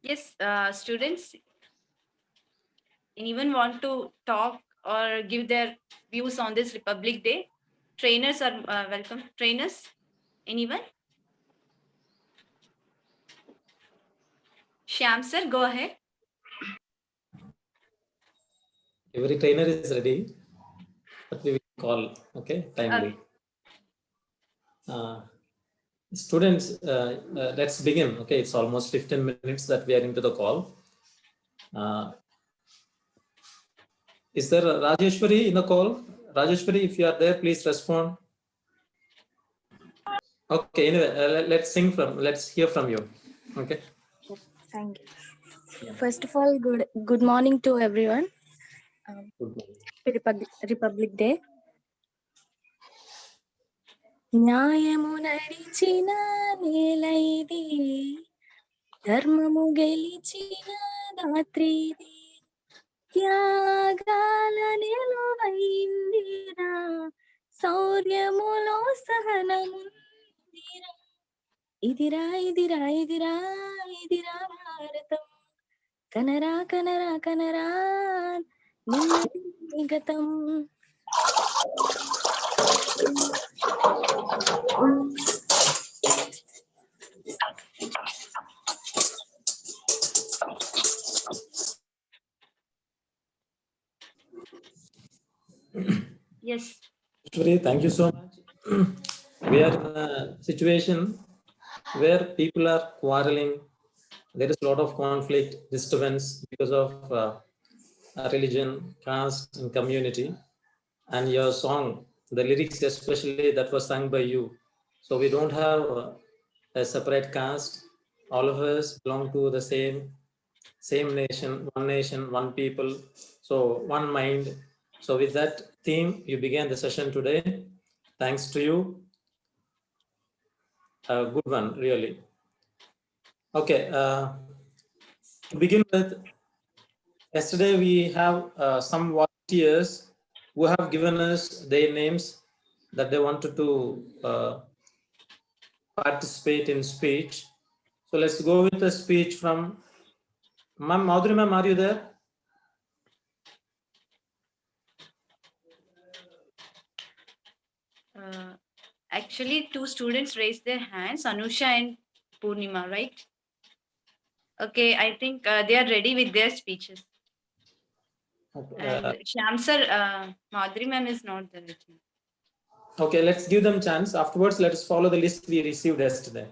Yes, students, anyone want to talk or give their views on this Republic Day? Trainers are welcome. Trainers, anyone? Shyam sir, go ahead. Every trainer is ready, but we will call, okay, timely. Students, let's begin. Okay, it's almost 15 minutes that we are into the call. Is there Rajeshwari in the call? Rajeshwari, if you are there, please respond. Okay, anyway, let's hear from you. Okay. Thank you. First of all, good morning to everyone. Good morning. Republic Day. న్యాయము నడిచిన నేలైది, ధర్మము గెలిచిన రాత్రిది, త్యాగాల నిలువైందిరా, శౌర్యములో సహనముందిరా, ఇదిరా ఇదిరా ఇదిరా ఇదిరా భారతం, కనరా కనరా కనరా నిగతం. Yes. Thank you so much. We are in a situation where people are quarreling. There is a lot of conflict, disturbance because of religion, caste, and community. And your song, the lyrics especially, that was sung by you. So we don't have a separate caste. All of us belong to the same nation, one people. So one mind. So with that theme, you began the session today. Thanks to you. A good one, really. Okay. To begin with, yesterday we have some volunteers who have given us their names that they wanted to participate in speech. So let's go with a speech from Ma'am. Madhuri ma'am, are you there? Actually, two students raised their hands, Anusha and Purnima, right? Okay, I think they are ready with their speeches. And Shyam sir, Madhuri ma'am is not there with me. Okay, let's give them chance. Afterwards, let us follow the list we received yesterday.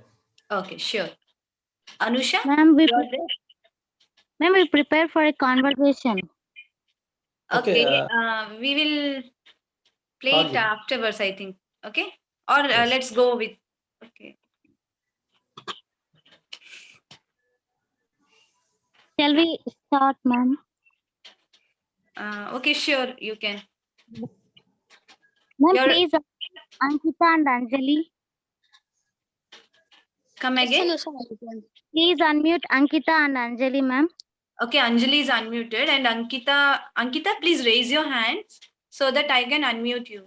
Okay, sure. Anusha, Ma'am, we prepare for a conversation. Okay, we will play it afterwards, I think. Okay, or Yes. let's go with. Okay. Shall we start, ma'am? Okay, sure, you can. Ma'am, please, Ankita and Anjali. Come again. Please unmute Ankita and Anjali, ma'am. Okay, Anjali is unmuted, and Ankita, please raise your hands so that I can unmute you.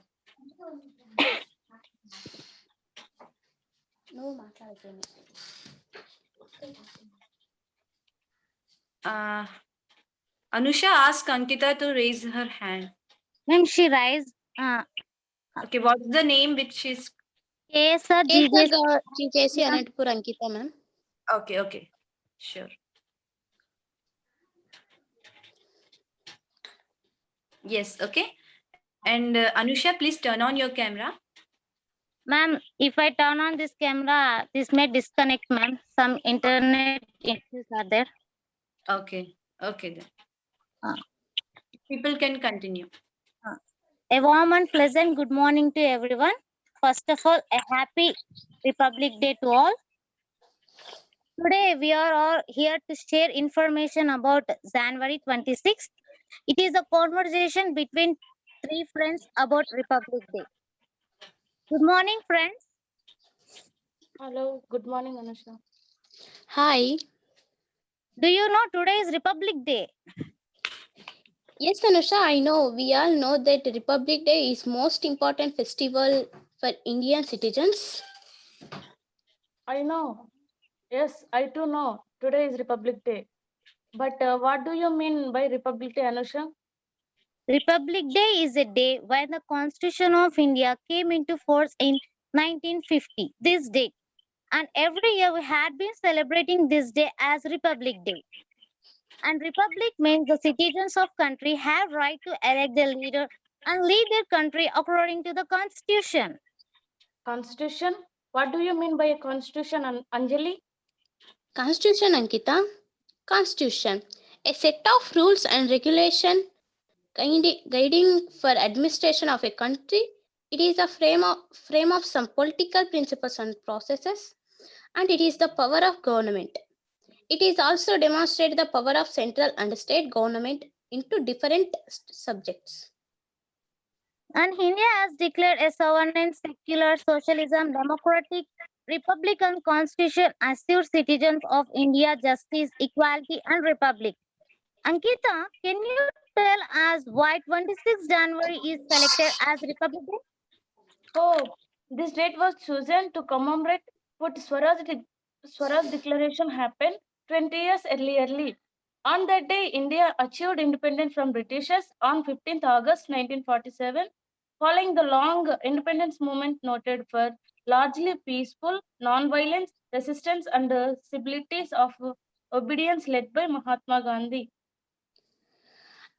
Anusha, ask Ankita to raise her hand. Ma'am, she raised. Okay, what's the name which is? Sir, GJC Anantapur Ankita, ma'am. Okay, sure. Yes, okay. And Anusha, please turn on your camera. Ma'am, if I turn on this camera, this may disconnect, ma'am. Some internet issues are there. Okay then. People can continue. A warm and pleasant good morning to everyone. First of all, a happy Republic Day to all. Today, we are all here to share information about January 26th. It is a conversation between three friends about Republic Day. Good morning, friends. Hello, good morning, Anusha. Hi. Do you know today is Republic Day? Yes, Anusha, I know. We all know that Republic Day is most important festival for Indian citizens. I know. Yes, I too know. today is Republic Day. But what do you mean by Republic Day, Anusha? Republic Day is a day when the Constitution of India came into force in 1950. This date, and every year we had been celebrating this day as Republic Day. And Republic means the citizens of country have right to elect their leader and lead their country according to the Constitution. Constitution? What do you mean by a constitution, Anjali? Constitution, Ankita. Constitution. A set of rules and regulation guiding for administration of a country. It is a frame of some political principles and processes, and it is the power of government. It is also demonstrate the power of central and state government into different subjects. And India has declared a sovereign, secular, socialism, democratic, republican constitution assures citizens of India justice, equality, and republic. Ankita, can you tell us why 26 January is selected as Republic Day? Oh, this date was chosen to commemorate what Swaraj Declaration happened 20 years earlier. On that day, India achieved independence from Britishers on 15th August 1947, following the long independence movement noted for largely peaceful, non-violence, resistance, and civilities of obedience led by Mahatma Gandhi.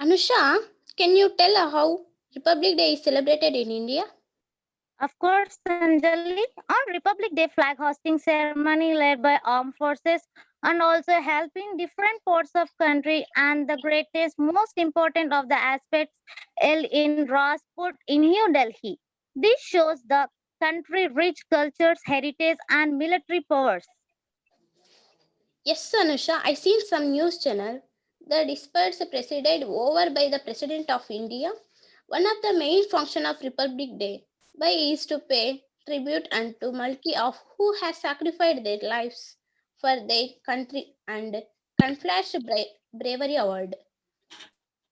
Anusha, can you tell how Republic Day is celebrated in India? Of course, Anjali. On Republic Day, flag hosting ceremony led by armed forces and also helping different parts of country, and the greatest, most important of the aspects held in Rajput in New Delhi. This shows the country rich cultures, heritage, and military powers. Yes, Anusha, I seen some news channel. The disputes presided over by the President of India. One of the main function of Republic Day by is to pay tribute unto multi of who has sacrificed their lives for their country and conflash bravery award.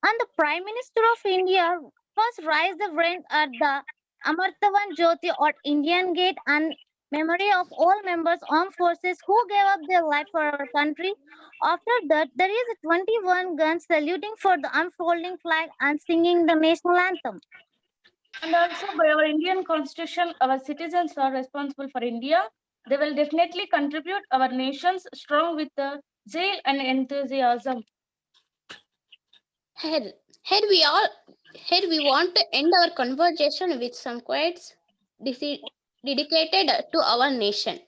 And the Prime Minister of India first raised the brand at the Amartavan Jyoti at Indian Gate and memory of all members armed forces who gave up their life for our country. After that, there is 21 guns saluting for the unfolding flag and singing the national anthem. And also by our Indian constitution, our citizens are responsible for India. They will definitely contribute our nation's strong with the zeal and enthusiasm. Here we want to end our conversation with some quotes dedicated to our nation.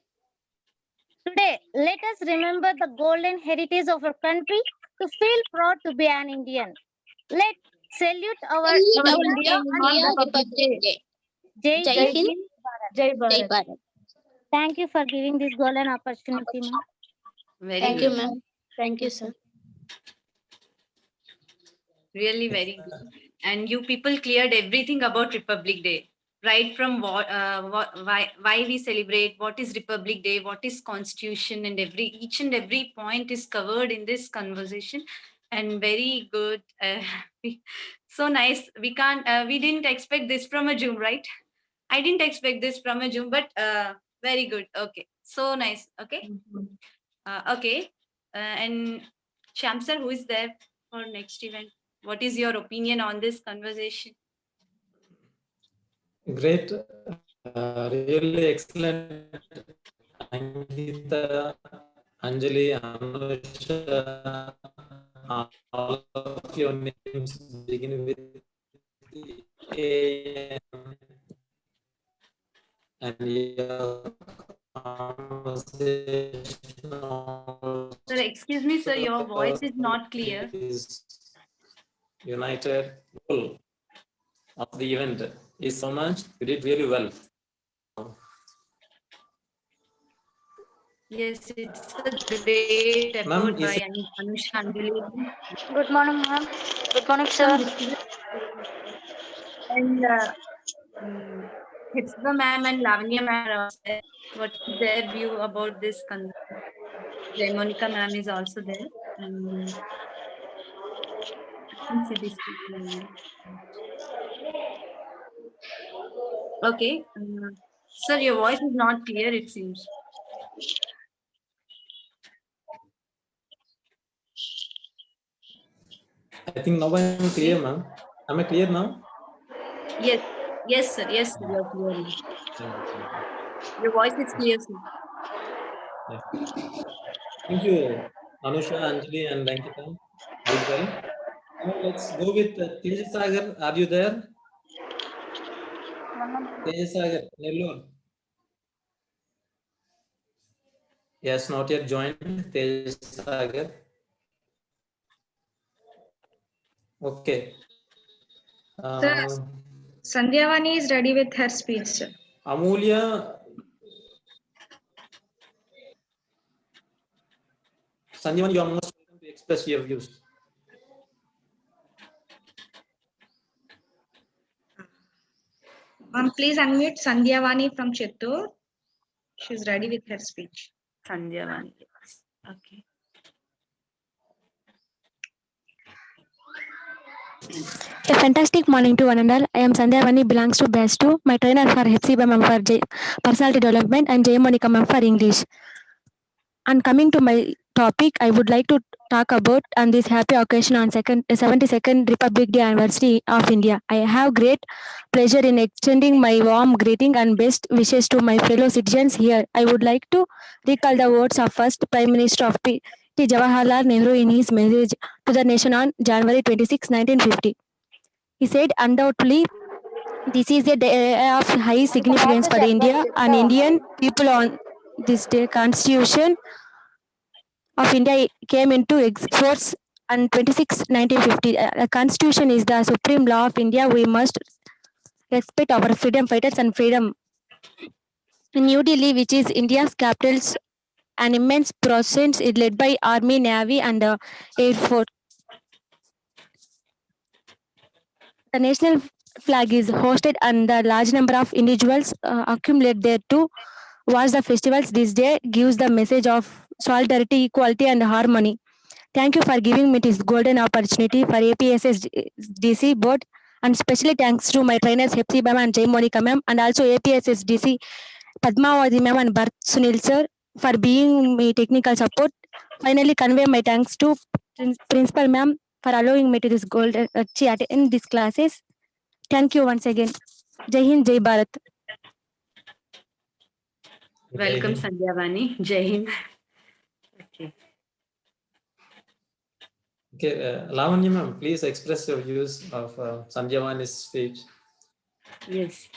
Today, let us remember the golden heritage of our country to feel proud to be an Indian. Let's salute our India and on Republic Day. Jai Jai Jai Hind, Hind. Jai Jai Bharat. Bharat. Thank you for giving this golden opportunity, ma'am. Very Thank good. you, ma'am. Thank you, sir. Really very good. And you people cleared everything about Republic Day, right from why we celebrate, what is Republic Day, what is Constitution, and each and every point is covered in this conversation. And very good. So nice. We didn't expect this from a Zoom, right? I didn't expect this from a Zoom, but very good. Okay. So nice. Okay. Okay. And Shamsar, who is there for next event? What is your opinion on this conversation? Great, really excellent. Ankita, Anjali, Anusha, all of your names begin with A, and your conversation. Sir, excuse me, sir, your voice is not clear. Is united goal of the event is so much. You did really well. Yes, it's a great Ma'am, effort by Anusha Anjali. Good morning, ma'am. Good morning, sir. And Hipsiba ma'am and Lavanya ma'am are also there. What is their view about this conversation? Monica ma'am is also there. And I can see these people. Okay. Sir, your voice is not clear, it seems. I think now I am clear, ma'am. Am I clear now? Yes, yes, sir. Yes, sir. You're clear now. Thank you. Thank you. Your voice is clear, sir. Yeah. Thank you, Anusha, Anjali, and Ankita. Did well. Now let's go with Tejasagar. Are you there? Tejasagar, Nellore. Yes, not yet joined. Tejasagar. Okay. Sir, Sandhyavani is ready with her speech. Sir. Amulya, Sanjeevan, you are most welcome to express your views. Please unmute Sandhyavani from Chittoor. She's ready with her speech. Sandhya Vani. Okay. A fantastic morning to one and all. I am Sandhya Vani, belongs to batch 2. My trainer for HCB ma'am for personality development and J Monica ma'am for English. And coming to my topic, I would like to talk about on this happy occasion on 72nd Republic Day anniversary of India. I have great pleasure in extending my warm greeting and best wishes to my fellow citizens here. I would like to recall the words of first Prime Minister of T. Jawaharlal Nehru in his message to the nation on January 26, 1950. He said, undoubtedly, this is a day of high significance for India and Indian people on this day. Constitution of India came into force on 26 1950. The Constitution is the supreme law of India. We must respect our freedom fighters and freedom. In New Delhi, which is India's capital, an immense process is led by Army, Navy, and the Air Force. The national flag is hosted, and the large number of individuals accumulate there to watch the festivals. This day gives the message of solidarity, equality, and harmony. Thank you for giving me this golden opportunity for APSSDC board, and especially thanks to my trainers Hepsi ma'am and Jai Monica ma'am, and also APSSDC Padmavati ma'am and Bharat Sunil sir for being me technical support. Finally, convey my thanks to Principal ma'am for allowing me to this golden attend these classes. Thank you once again. Jai Hind, Jai Bharat. Welcome, Jai Hind. Sandhya Vani. Jai Hind. Okay. Okay, Lavanya ma'am, please express your views of Sanjeevani's speech. Yes.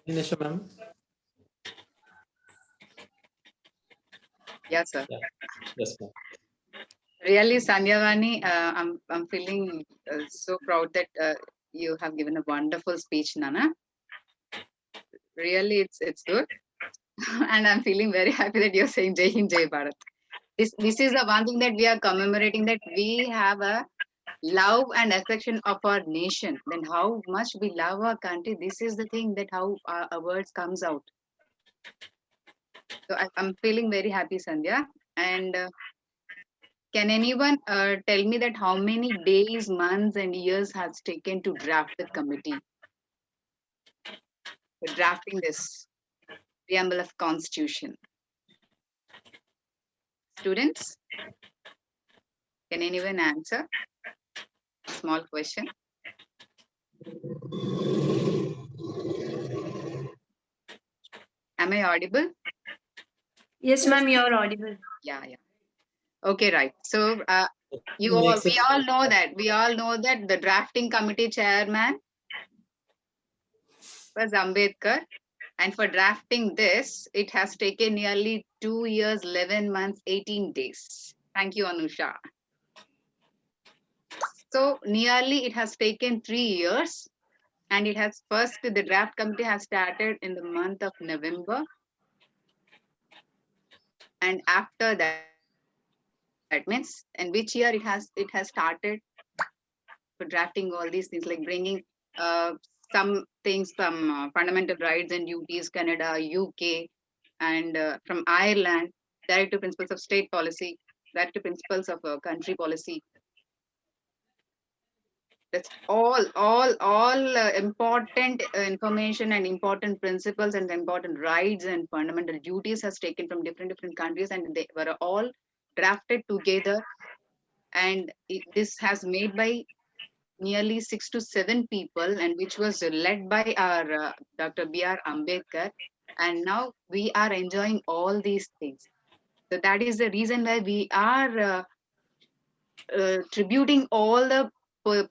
Nisha ma'am. Yes, sir. Yeah. Yes, ma'am. Really, Sandhyavani, I'm feeling so proud that you have given a wonderful speech, Nana. Really, it's good, and I'm feeling very happy that you're saying Jai Hind, Jai Bharat. This is the one thing that we are commemorating, that we have a love and affection of our nation. Then how much we love our country. This is the thing that how our words comes out. So I'm feeling very happy, Sandhya. And can anyone tell me that how many days, months, and years has taken to draft the committee? For drafting this preamble of Constitution. Students, can anyone answer? Small question. Am I audible? Yes, ma'am, you're audible. Yeah. Okay, right. So we Makes all it- know that the drafting committee chairman was Ambedkar, and for drafting this, it has taken nearly 2 years, 11 months, 18 days. Thank you, Anusha. So nearly it has taken 3 years, and it has the draft committee has started in the month of November, and after that means in which year it has started for drafting all these things, like bringing some things from fundamental rights and duties, Canada, UK, and from Ireland, directive principles of state policy, directive principles of country policy. That's important information and important principles and important rights and fundamental duties has taken from different countries, and they were all drafted together. And this has made by nearly 6 to 7 people, and which was led by our Dr. B.R. Ambedkar. And now we are enjoying all these things. So that is the reason why we are tributing all the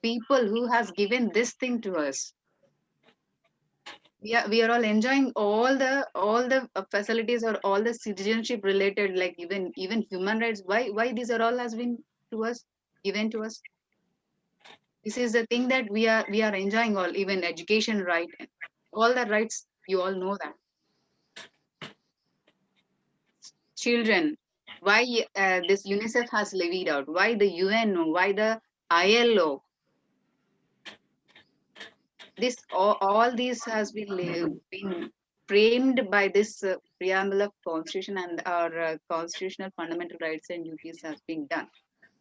people who has given this thing to us. We are all enjoying all the facilities or all the citizenship related, like even human rights. Why these are all has been to us, given to us? This is the thing that we are enjoying, all, even education right, all the rights, you all know that. Children, why this UNICEF has levied out, why the UN, why the ILO, this all these has been framed by this preamble of constitution, and our constitutional fundamental rights and duties has been done.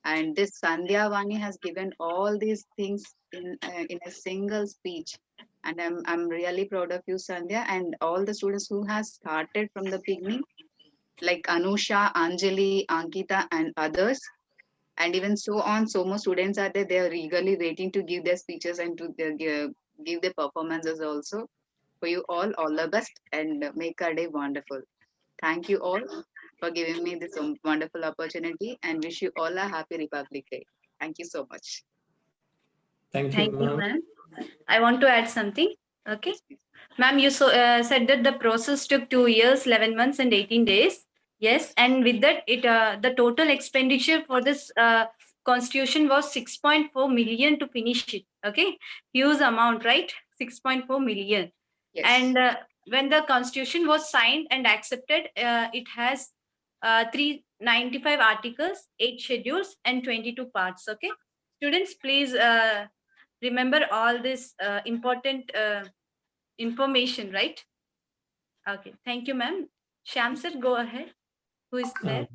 And this Sandhya Vani has given all these things in a single speech. And I'm really proud of you, Sandhya, and all the students who has started from the beginning, like Anusha, Anjali, Ankita, and others. And even so on, so more students are there. They are eagerly waiting to give their speeches and to give their performances also. For you all the best, and make our day wonderful. Thank you all for giving me this wonderful opportunity, and wish you all a happy Republic Day. Thank you so much. Thank you, Thank you, ma'am. ma'am. I want to add something. Okay. Ma'am, you said that the process took 2 years, 11 months, and 18 days. Yes, and with that, the total expenditure for this constitution was 6.4 million to finish it. Okay, huge amount, right? 6.4 million. Yes. And when the constitution was signed and accepted, it has 395 articles, 8 schedules, and 22 parts. Okay, students, please remember all this important information, right? Okay, thank you, ma'am. Shyam sir, go ahead. Who is there?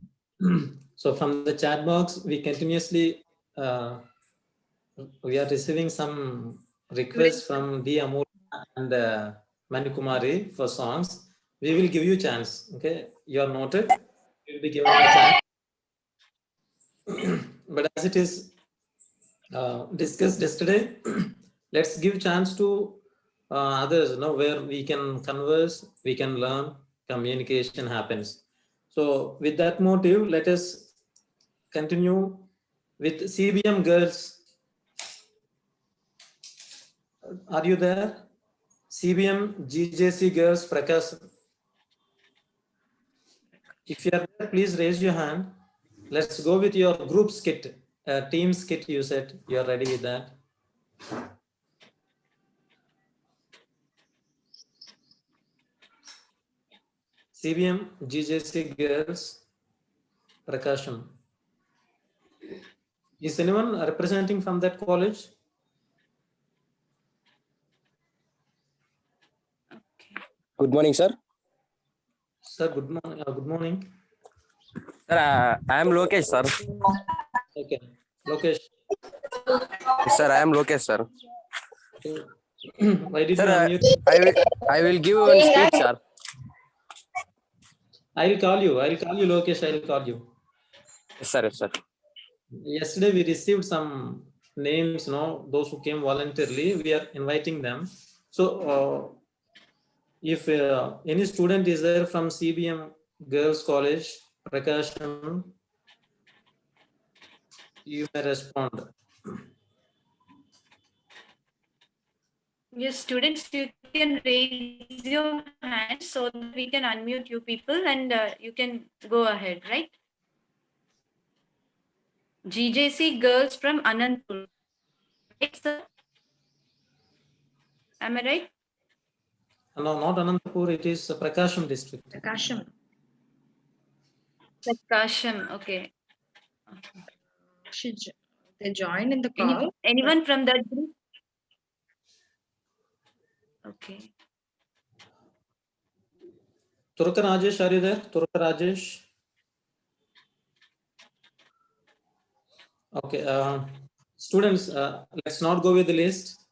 So from the chat box, we continuously we are receiving some requests from D. Amul and Manu Kumari for songs. We will give you chance. Okay, you are noted. You will be given a chance. But as it is discussed yesterday, let's give chance to others, where we can converse, we can learn, communication happens. So with that motive, let us continue with CBM girls. Are you there? CBM GJC girls, Prakash. If you are there, please raise your hand. Let's go with your group skit, team skit. You said you are ready with that. CBM GJC girls, Prakasham. Is anyone representing from that college? Good morning, sir. Sir, good morning. Good morning. Sir, I am Lokesh, sir. Okay, Lokesh. Sir, I am Lokesh, sir. Why did Sir, you unmute? I will give one speech, sir. I'll call you, Lokesh. I'll call you. Yes, sir. Yes, sir. Yesterday we received some names, those who came voluntarily. We are inviting them. So if any student is there from CBM Girls College, Prakasham, you may respond. Yes, students, you can raise your hand so that we can unmute you people, and you can go ahead, right? GJC girls from Anantapur. Right, sir? Am I right? No, not Anantapur. It is Prakasham district. Prakasham. Prakasham, okay. They joined in the call. Anyone from that group? Okay. Turka Rajesh, are you there? Turka Rajesh. Okay. Students, let's not go with the list.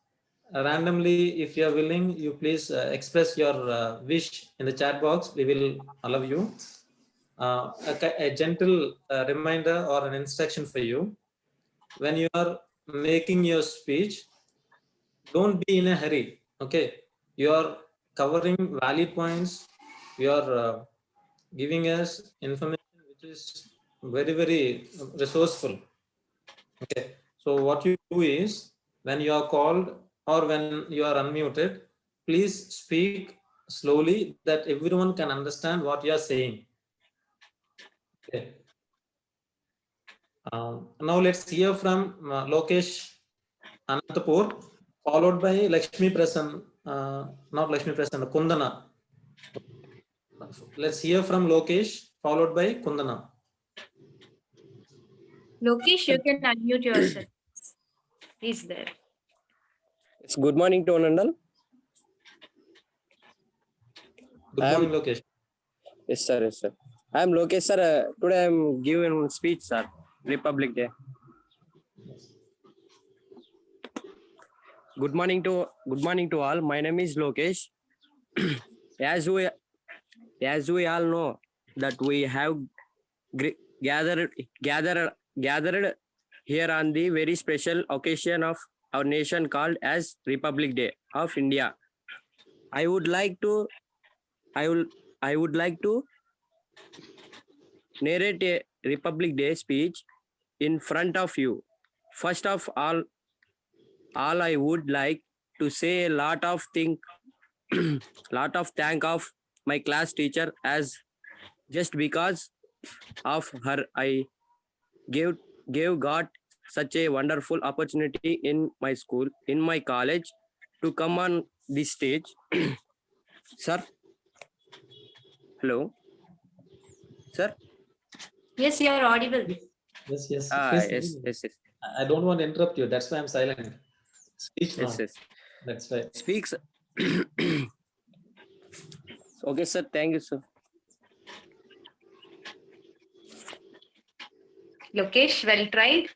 Randomly, if you are willing, you please express your wish in the chat box. We will allow you. A gentle reminder or an instruction for you. When you are making your speech, don't be in a hurry. Okay, you are covering valid points. You are giving us information which is very, very resourceful. Okay, so what you do is when you are called or when you are unmuted, please speak slowly that everyone can understand what you are saying. Okay. Now let's hear from Lokesh Anantapur, followed by Lakshmi Prasanna, not Lakshmi Prasanna, Kundana. Let's hear from Lokesh, followed by Kundana. Lokesh, you can unmute yourself. He's there. It's good morning to one and all. Good morning, Lokesh. Yes, sir. Yes, sir. I am Lokesh, sir. Today I am giving one speech, sir. Republic Day. Good morning to all. My name is Lokesh. As we all know that we have gathered here on the very special occasion of our nation called as Republic Day of India. I would like to narrate a Republic Day speech in front of you. First of all I would like to say a lot of thank of my class teacher, as just because of her I gave got such a wonderful opportunity in my school, in my college, to come on this stage. Sir, hello, sir. Yes, you are audible. Yes, yes. Yes. I don't want to interrupt you. That's why I'm silent. Speak now. Yes. That's right. Speaks. Okay, sir. Thank you, sir. Lokesh, well tried.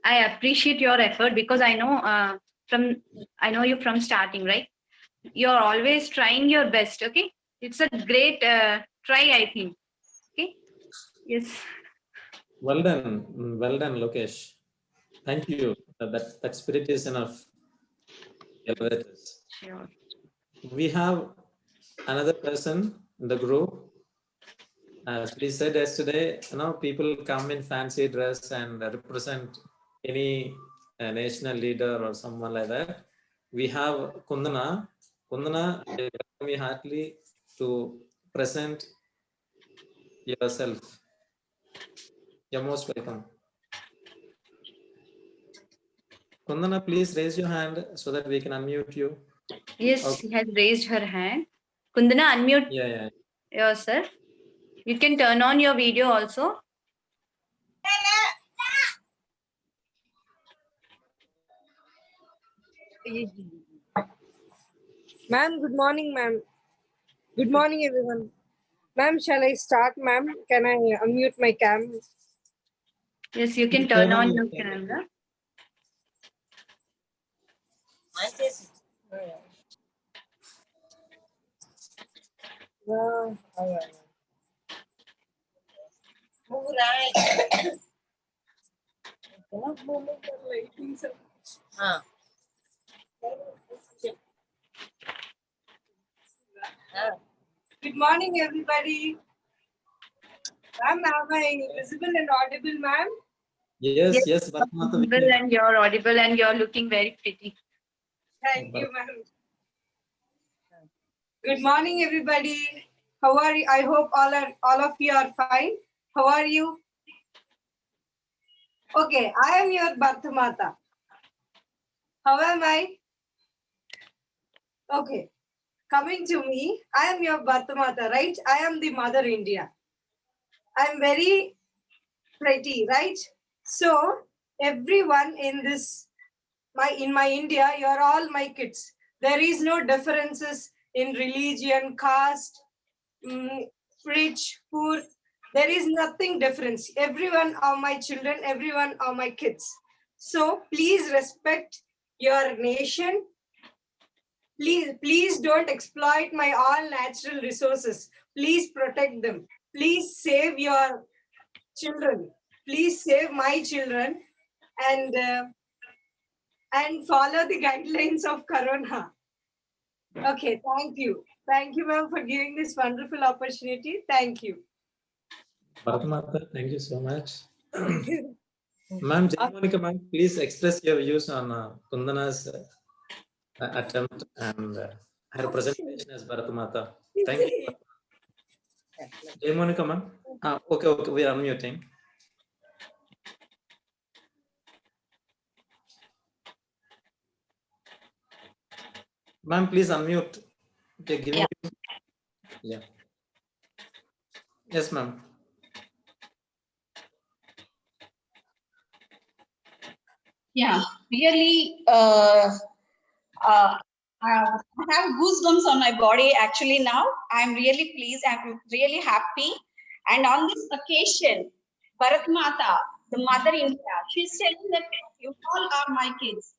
I appreciate your effort because I know you from starting, right? You're always trying your best. Okay, it's a great try, I think. Okay. Yes. Well done, Lokesh. Thank you. That spirit is enough. Sure. We have another person in the group. As we said yesterday, people come in fancy dress and represent any national leader or someone like that. We have Kundana. Kundana, I welcome you heartily to present yourself. You're most welcome. Kundana, please raise your hand so that we can unmute you. Yes, Okay. she has raised her hand. Kundana, unmute Yeah. yourself. You can turn on your video also. Ma'am, good morning, ma'am. Good morning, everyone. Ma'am, shall I start, ma'am? Can I unmute my cam? Yes, you can turn on your camera. Good morning, everybody. Ma'am, am I visible and audible, ma'am? Yes. Audible, and you're audible and you're looking very pretty. Thank you, ma'am. Good morning, everybody. How are you? I hope all of you are fine. How are you? Okay, I am your Bharata Mata. How am I? Okay, coming to me, I am your Bharata Mata, right? I am the Mother India. I am very pretty, right? So everyone in my India, you are all my kids. There is no differences in religion, caste, rich, poor. There is nothing difference. Everyone are my children. Everyone are my kids. So please respect your nation. Please don't exploit my all natural resources. Please protect them. Please save your children. Please save my children and follow the guidelines of Corona. Okay, thank you. Thank you, ma'am, for giving this wonderful opportunity. Thank you. Bharatmata, thank you so much. Ma'am, Monica, ma'am, please express your views on Kundana's attempt and her presentation as Bharatmata. Thank you. Monica, ma'am. Okay, we are unmuting. Ma'am, please unmute. Okay, give me. Yeah. Yes, ma'am. Yeah, really, I have goosebumps on my body actually now. I'm really pleased. I'm really happy. And on this occasion, Bharat Mata, the Mother India, she's telling that you all are my kids.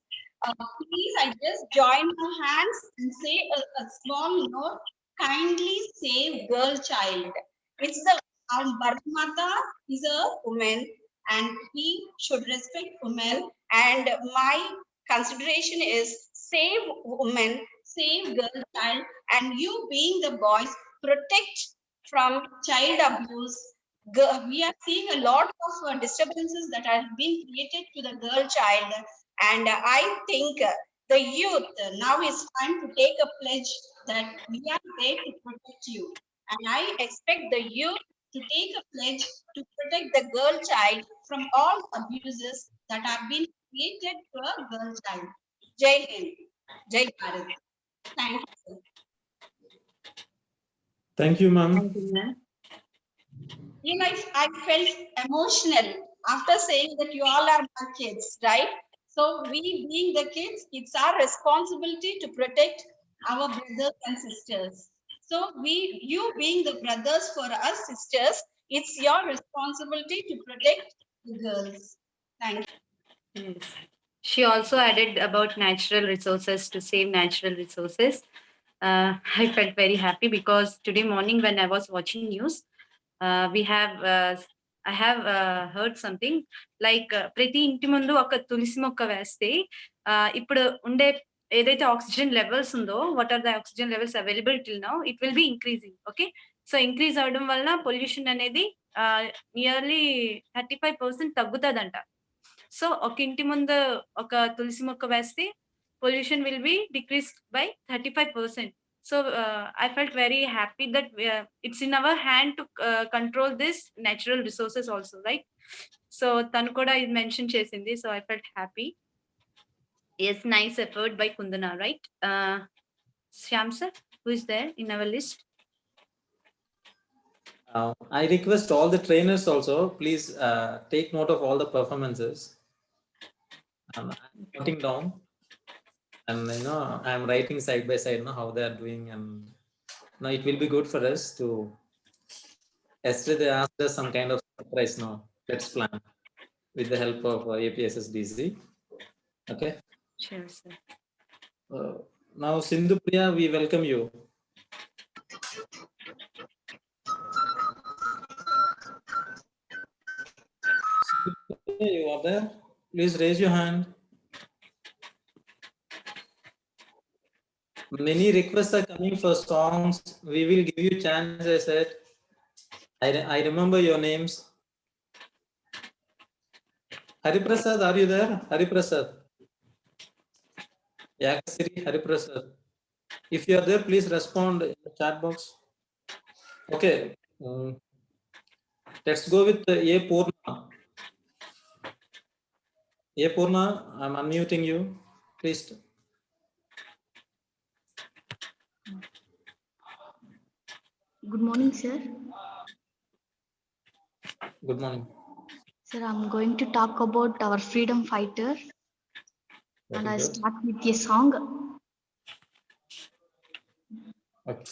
Please, I just join my hands and say a small note. Kindly save girl child. It's the Bharat Mata is a woman, and we should respect women. And my consideration is save women, save girl child, and you being the boys, protect from child abuse. We are seeing a lot of disturbances that are being created to the girl child, and I think the youth now is time to take a pledge that we are there to protect you, and I expect the youth to take a pledge to protect the girl child from all abuses that have been created to a girl child. Jai Hind, Jai Bharat. Thank you, sir. Thank you, ma'am. Thank you, ma'am. You know, I felt emotional after saying that you all are my kids, right? So we being the kids, it's our responsibility to protect our brothers and sisters. So you being the brothers for us sisters, it's your responsibility to protect the girls. Thank you. Yes. She also added about natural resources to save natural resources. I felt very happy because today morning when I was watching news, I have heard something like ప్రతి ఇంటి ముందు ఒక తులసి మొక్క వేస్తే ఇప్పుడు ఉండే ఏదైతే oxygen levels ఉందో what are the oxygen levels available till now it will be increasing. Okay, so increase అవడం వల్ల పొల్యూషన్ అనేది నియర్లీ 35% తగ్గుతుందంట. సో ఒక ఇంటి ముందు ఒక తులసి మొక్క వేస్తే pollution will be decreased by 35%. So I felt very happy that it's in our hand to control this natural resources also, right? So tanu kuda is mentioned chesindi, so I felt happy. Yes, nice effort by Kundana, right? Shyam sir, who is there in our list? I request all the trainers also, please take note of all the performances. I'm noting down, and I'm writing side by side how they are doing, and now it will be good for us to. Yesterday they asked us some kind of surprise. Now let's plan with the help of APSSDC. Okay. Sure, sir. Now Sindhu Priya, we welcome you. You are there? Please raise your hand. Many requests are coming for songs. We will give you chance. I said. I remember your names. Hariprasad, are you there? Hariprasad. Yakasiri Hariprasad. If you are there, please respond in the chat box. Okay. Let's go with A Purna. A Purna, I'm unmuting you. Please. Good morning, sir. Good morning. Sir, I'm going to talk about our freedom fighter. Very and I good. start with a song. Okay.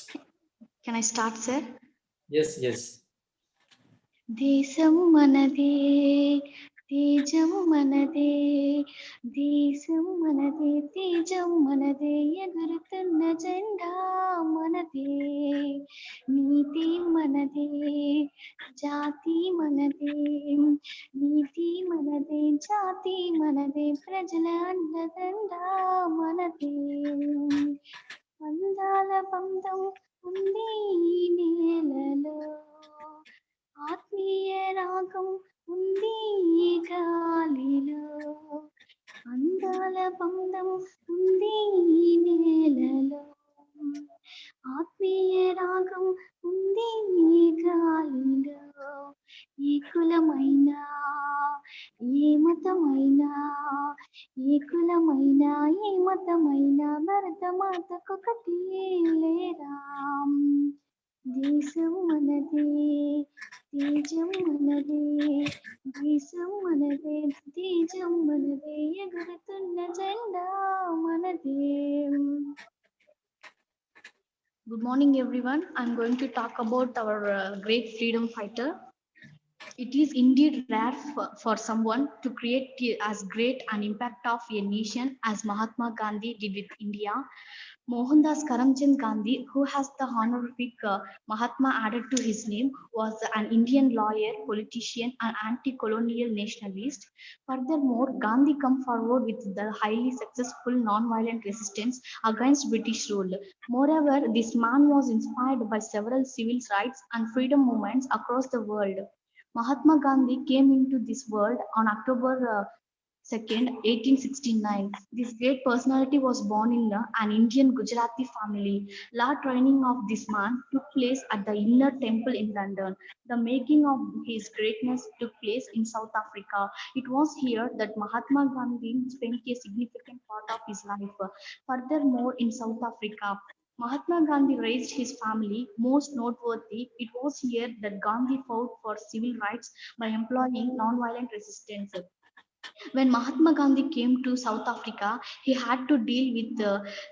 Can I start, sir? Yes, yes. దేశం మనదే తేజం మనదే దేశం మనదే తేజం మనదే ఎగురుతున్న జెండా మనదే నీతి మనదే జాతి మనదే నీతి మనదే జాతి మనదే ప్రజల అండదండ మనదే అందాల బంధం ఉంది ఈ నేలలో ఆత్మీయ రాగం ఉంది ఈ గాలిలో అందాల బంధం ఉంది ఈ నేలలో ఆత్మీయ రాగం ఉంది ఈ గాలిలో ఏ కులమైనా ఏ మతమైనా ఏ కులమైనా ఏ మతమైనా భరతమాతకొకటి లేరా దేశం మనదే తేజం మనదే దేశం మనదే తేజం మనదే ఎగురుతున్న జెండా మనదే. Good morning, everyone. I'm going to talk about our great freedom fighter. It is indeed rare for someone to create as great an impact of a nation as Mahatma Gandhi did with India. Mohandas Karamchand Gandhi, who has the honorific Mahatma added to his name, was an Indian lawyer, politician, and anti-colonial nationalist. Furthermore, Gandhi came forward with the highly successful non-violent resistance against British rule. Moreover, this man was inspired by several civil rights and freedom movements across the world. Mahatma Gandhi came into this world on October 2nd, 1869. This great personality was born in an Indian Gujarati family. Law training of this man took place at the Inner Temple in London. The making of his greatness took place in South Africa. It was here that Mahatma Gandhi spent a significant part of his life. Furthermore, in South Africa, Mahatma Gandhi raised his family. Most noteworthy, it was here that Gandhi fought for civil rights by employing non-violent resistance. When Mahatma Gandhi came to South Africa, he had to deal with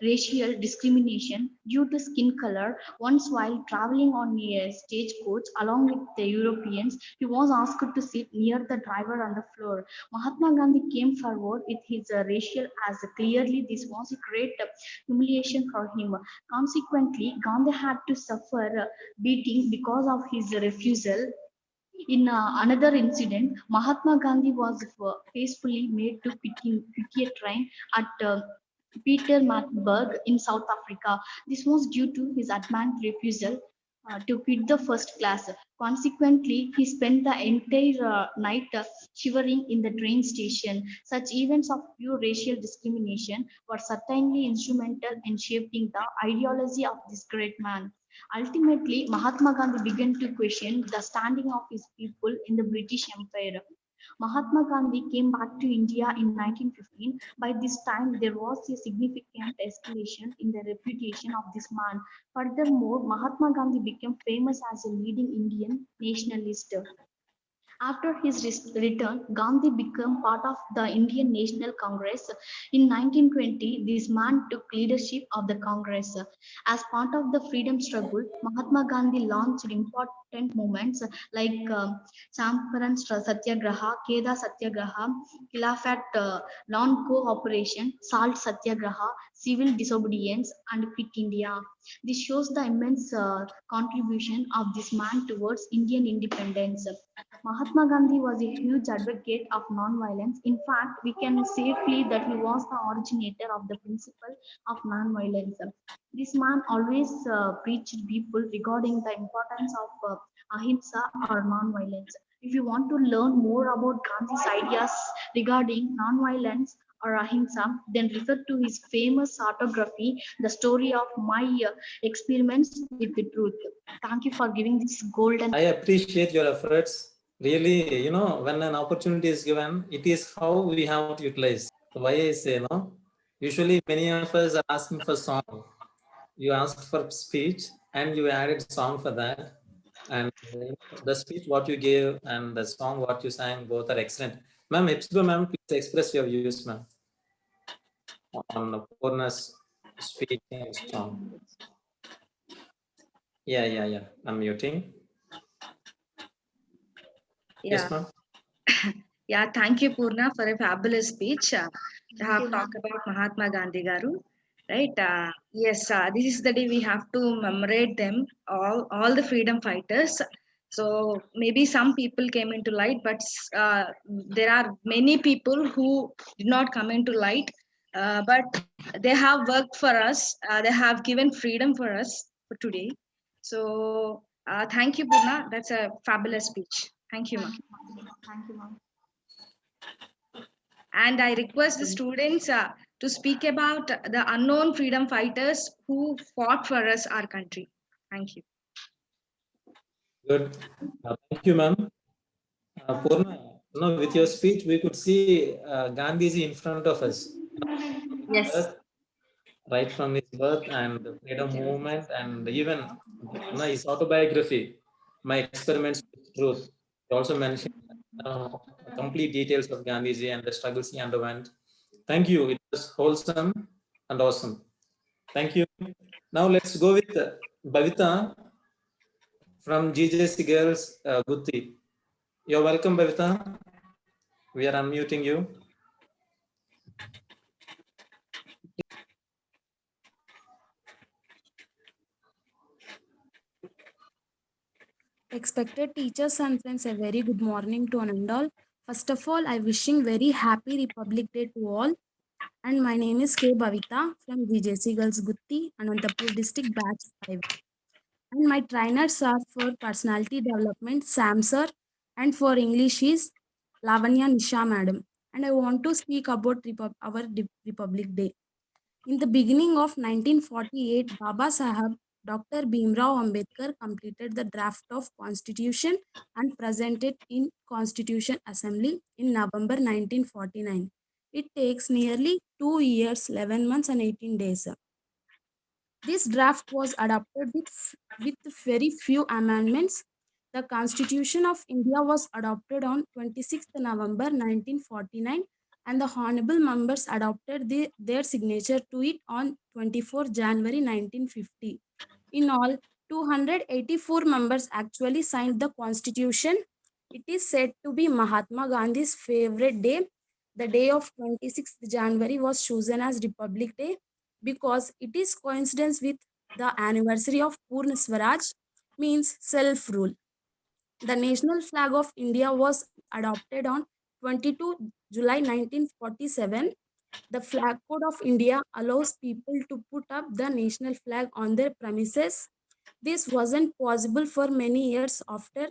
racial discrimination due to skin color. Once, while traveling on a stagecoach along with the Europeans, he was asked to sit near the driver on the floor. Mahatma Gandhi came forward with his racial, as clearly this was a great humiliation for him. Consequently, Gandhi had to suffer beating because of his refusal. In another incident, Mahatma Gandhi was forcefully made to pick a train at Pietermaritzburg in South Africa. This was due to his adamant refusal to quit the first class. Consequently, he spent the entire night shivering in the train station. Such events of pure racial discrimination were certainly instrumental in shaping the ideology of this great man. Ultimately, Mahatma Gandhi began to question the standing of his people in the British Empire. Mahatma Gandhi came back to India in 1915. By this time, there was a significant escalation in the reputation of this man. Furthermore, Mahatma Gandhi became famous as a leading Indian nationalist. After his return, Gandhi became part of the Indian National Congress. In 1920, this man took leadership of the Congress. As part of the freedom struggle, Mahatma Gandhi launched important movements like Champaran Satyagraha, Keda Satyagraha, Khilafat non-cooperation, Salt Satyagraha, civil disobedience, and Quit India. This shows the immense contribution of this man towards Indian independence. Mahatma Gandhi was a huge advocate of non-violence. In fact, we can safely that he was the originator of the principle of non-violence. This man always preached people regarding the importance of ahimsa or non-violence. If you want to learn more about Gandhi's ideas regarding non-violence or ahimsa, then refer to his famous autobiography, The Story of My Experiments with the Truth. Thank you for giving this golden. I appreciate your efforts. Really, when an opportunity is given, it is how we have to utilize. Why I say no? Usually, many of us are asking for song. You asked for speech, and you added song for that. And the speech what you gave and the song what you sang, both are excellent. Ma'am, ma'am, please express your views, ma'am, on Purna's speech and song. Yeah. I'm muting. Yes, Yeah. ma'am. Yeah, thank you, Purna, for a fabulous speech. You Thank have you, talked ma'am. about Mahatma Gandhi Garu, right? Yes, this is the day we have to commemorate them, all the freedom fighters. So maybe some people came into light, but there are many people who did not come into light. But they have worked for us. They have given freedom for us for today. So thank you, Purna. That's a fabulous speech. Thank you, ma'am. Thank you, ma'am. And I request the students to speak about the unknown freedom fighters who fought for us, our country. Thank you. Good. Thank you, ma'am. Purna, with your speech, we could see Gandhiji in front of us. Yes. Right from his birth and the freedom movement, and even his autobiography, My Experiments with Truth. He also mentioned complete details of Gandhiji and the struggles he underwent. Thank you. It was wholesome and awesome. Thank you. Now let's go with Bhavita from GJC Girls Gutti. You're welcome, Bhavita. We are unmuting you. Expected teachers and friends, a very good morning to one and all. First of all, I wishing very happy Republic Day to all. And my name is K. Bhavita from GJC Girls Gutti, Anantapur District Batch 5. And my trainers are for personality development, Sam sir, and for English is Lavanya Nisha madam. And I want to speak about our Republic Day. In the beginning of 1948, Baba Sahib Dr. Bhimrao Ambedkar completed the draft of Constitution and presented in Constitution Assembly in November 1949. It takes nearly 2 years, 11 months and 18 days. This draft was adopted with very few amendments. The Constitution of India was adopted on 26th November 1949 and the honorable members adopted their signature to it on 24 January 1950. In all, 284 members actually signed the Constitution. It is said to be Mahatma Gandhi's favorite day. The day of 26th January was chosen as Republic Day because it is coincidence with the anniversary of Purna Swaraj, means self-rule. The national flag of India was adopted on 22 July 1947. The flag code of India allows people to put up the national flag on their premises. This wasn't possible for many years after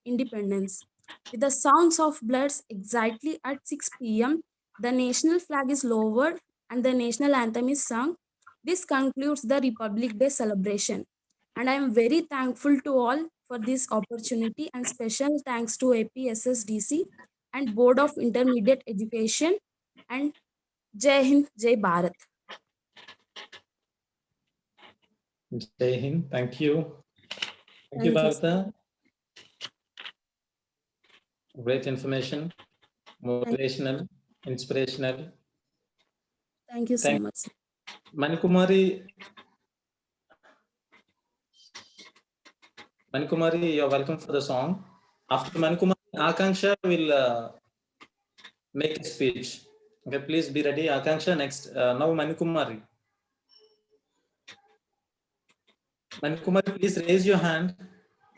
independence. With the sounds of bloods exactly at 6 p.m., the national flag is lowered and the national anthem is sung. This concludes the Republic Day celebration. And I am very thankful to all for this opportunity and special thanks to APSSDC and Board of Intermediate Education and Jai Hind, Jai Bharat. Jai Hind. Thank you. Thank you, Thank you, Bhavita. Great information, motivational, inspirational. Thank you so much. Manikumari, you're welcome for the song. After Manikumari, Akanksha will make a speech. Okay, please be ready. Akanksha next. Now Manikumari. Manikumari, please raise your hand.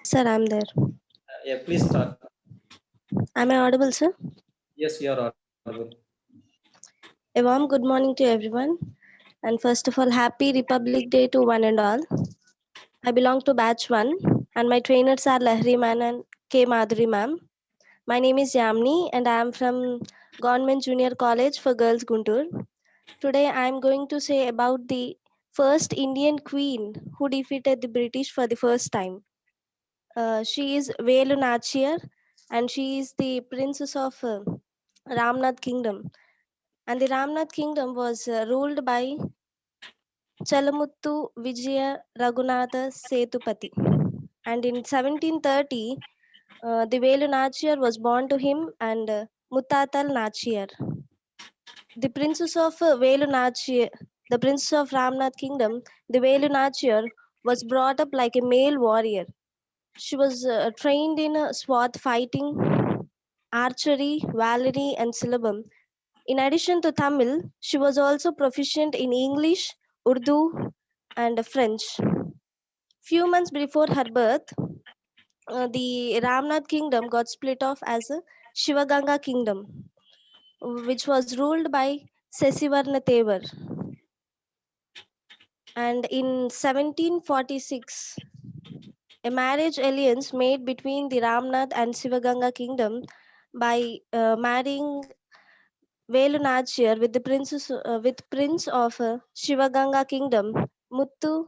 Sir, I'm there. Yeah, please start. Am I audible, sir? Yes, you are audible. A warm good morning to everyone. And first of all, happy Republic Day to one and all. I belong to batch 1 and my trainers are Lahri ma'am and K. Madhuri ma'am. My name is Yamni and I am from Government Junior College for Girls Guntur. Today I am going to say about the first Indian queen who defeated the British for the first time. She is Velu Nachiyar and she is the princess of Ramnath Kingdom. And the Ramnath Kingdom was ruled by Chalamuttu Vijaya Raghunatha Setupati. And in 1730, the Velu Nachiyar was born to him and Muttatal Nachiyar. The princess of Velu Nachiyar, the princess of Ramnath Kingdom, the Velu Nachiyar was brought up like a male warrior. She was trained in SWAT fighting archery, Valerie, and syllabum. In addition to Tamil, she was also proficient in English, Urdu, and French. Few months before her birth, the Ramnath kingdom got split off as a Shivaganga kingdom, which was ruled by Sesivarna Tevar. And in 1746, a marriage alliance made between the Ramnath and Shivaganga kingdom by marrying Velu Nachiyar with the prince of Shivaganga kingdom, Muttu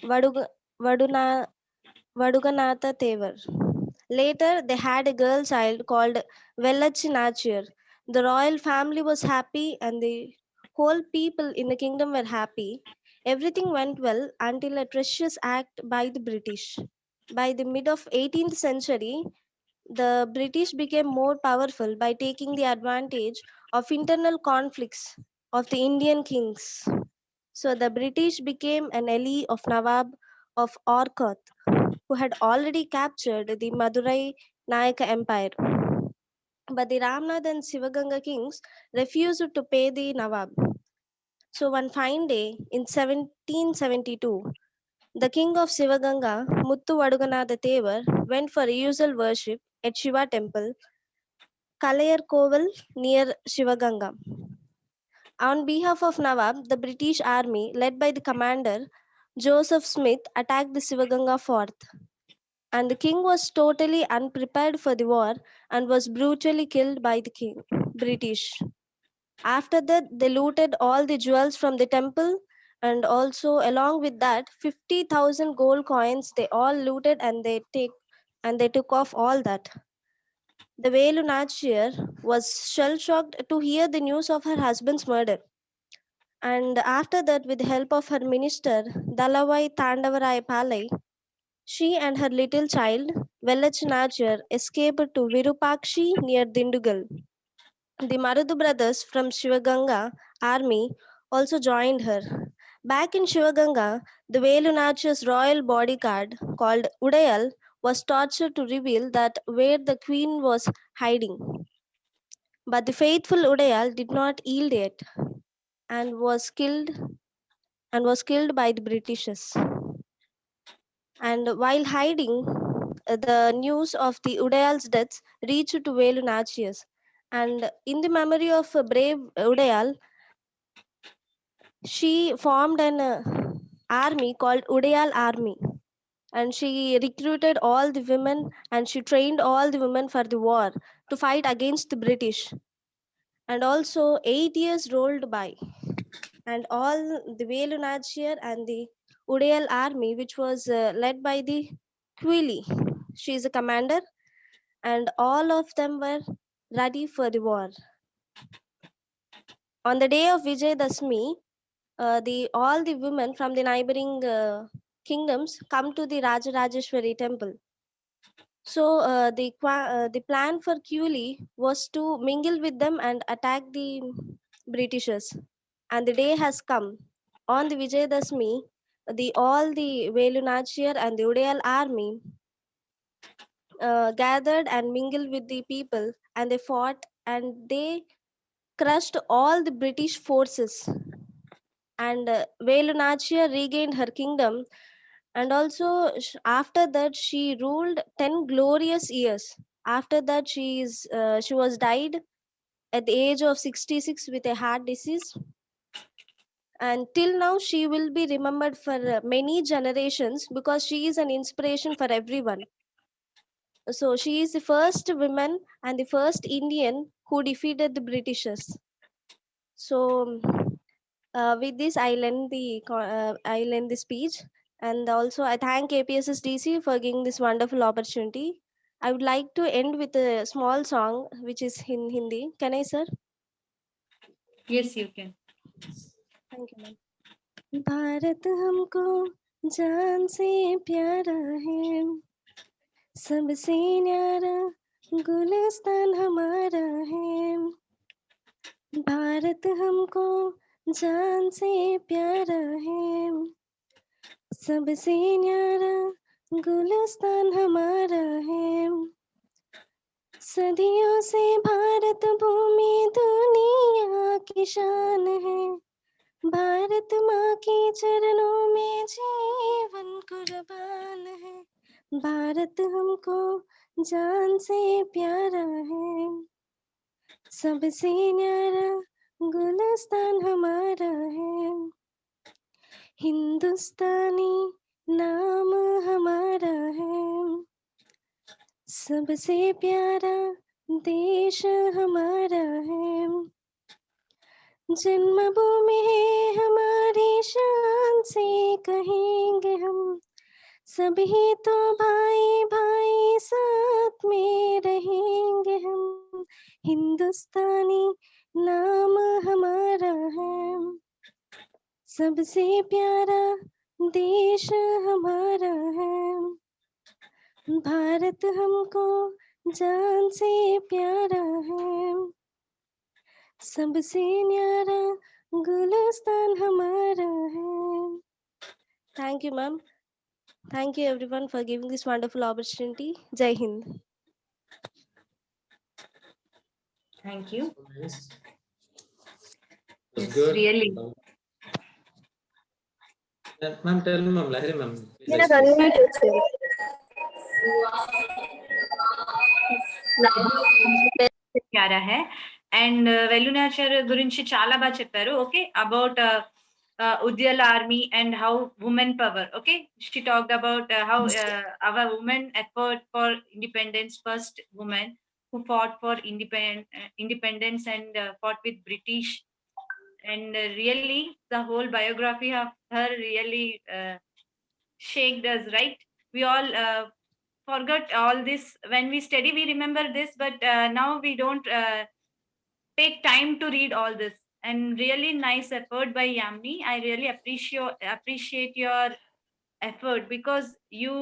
Vaduna, Vaduganatha Tevar. Later, they had a girl child called Vellachi Nachiyar. The royal family was happy and the whole people in the kingdom were happy. Everything went well until a treacherous act by the British. By the mid of 18th century, the British became more powerful by taking the advantage of internal conflicts of the Indian kings. So the British became an ally of Nawab of Orkot, who had already captured the Madurai Nayaka Empire. But the Ramnath and Sivaganga kings refused to pay the Nawab. So one fine day in 1772, the king of Sivaganga, Muttu Vaduganatha Tevar, went for usual worship at Shiva temple, Kalayar Koval near Shivaganga. On behalf of Nawab, the British army, led by the commander Joseph Smith, attacked the Sivaganga fort. And the king was totally unprepared for the war and was brutally killed by the British. After that, they looted all the jewels from the temple, and also along with that 50,000 gold coins they all looted, and they took off all that. The Velu Nachiyar was shell-shocked to hear the news of her husband's murder. And after that, with the help of her minister, Dalavai Tandavaraya Palai, she and her little child, Vellachi Nachiyar, escaped to Virupakshi near Dindugal. The Marudhu brothers from Shivaganga army also joined her. Back in Shivaganga, the Velu Nachiyar's royal bodyguard called Udayal was tortured to reveal that where the queen was hiding. But the faithful Udayal did not yield yet and was killed by the Britishers. And while hiding, the news of the Udayal's death reached to Velu Nachiyar. And in the memory of a brave Udayal, she formed an army called Udayal Army. And she recruited all the women and she trained all the women for the war to fight against the British. And also 8 years rolled by, and all the Velu Nachiyar and the Udayal army, which was led by the Quili, she is a commander, and all of them were ready for the war. On the day of Vijay Dasmi, all the women from the neighboring kingdoms come to the Rajarajeshwari temple. So the plan for Quili was to mingle with them and attack the Britishers. And the day has come. On the Vijayadashmi, all the Velu Nachiyar and the Udayal army gathered and mingled with the people, and they fought and they crushed all the British forces. And Velu Nachiyar regained her kingdom, and also after that she ruled 10 glorious years. After that she was died at the age of 66 with a heart disease. And till now she will be remembered for many generations because she is an inspiration for everyone. So she is the first woman and the first Indian who defeated the Britishers. So with this I'll end the speech, and also I thank APSSDC for giving this wonderful opportunity. I would like to end with a small song which is in Hindi. Can I, sir? Yes, you can. Thank you, ma'am. Bharat हमको जान से प्यारा है, सबसे न्यारा गुलिस्तान हमारा है। भारत हमको जान से प्यारा है, सबसे न्यारा गुलिस्तान हमारा है। सदियों से भारत भूमि दुनिया की शान है, भारत माँ के चरणों में जीवन कुर्बान है, भारत हमको जान से प्यारा है, सबसे न्यारा गुलिस्तान हमारा है, हिंदुस्तानी नाम हमारा है, सबसे प्यारा देश हमारा है, जन्मभूमि है हमारी शान से कहेंगे हम, सभी तो भाई भाई साथ में रहेंगे हम, हिंदुस्तानी नाम हमारा है, सबसे प्यारा देश हमारा है, भारत हमको जान से प्यारा है, सबसे न्यारा गुलिस्तान हमारा है. Thank you, ma'am. Thank you, everyone, for giving this wonderful opportunity. Jai Hind. Thank you. Nice. It's Good. really. Ma'am, tell me, ma'am, Lahiri ma'am. Yeah, unmuted, sir. ప్యారా హై అండ్ వెల్లునాచర్ గురించి చాలా బాగా చెప్పారు. ఓకే, అబౌట్ ఉద్యల army and how women power. Okay, she talked about how our women effort for independence, first women who fought for independence and fought with British, and really the whole biography of her really shaked us, right? We all forgot all this when we study. We remember this, but now we don't take time to read all this. And really nice effort by Yamni. I really appreciate your effort, because you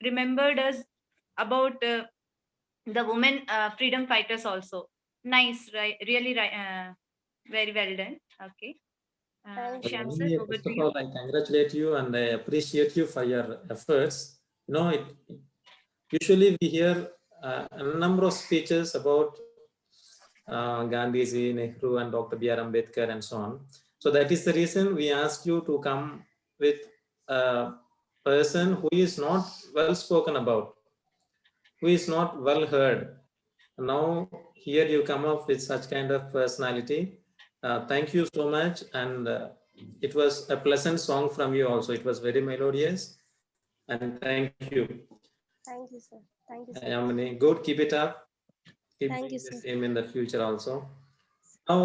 remembered us about the women freedom fighters also. Nice, right? Really, right? Very well done. Okay. Shyam sir, over First to of you. all, I congratulate you and I appreciate you for your efforts. You know, usually we hear a number of speeches about Gandhiji, Nehru, and Dr. B.R. Ambedkar, and so on. So that is the reason we asked you to come with a person who is not well spoken about, who is not well heard. Now here you come up with such kind of personality. Thank you so much, and it was a pleasant song from you also. It was very melodious, and thank you. Thank you, sir. Thank you, sir. Yamini, good, keep it up. Keep Thank doing you, the sir. same in the future also. Now,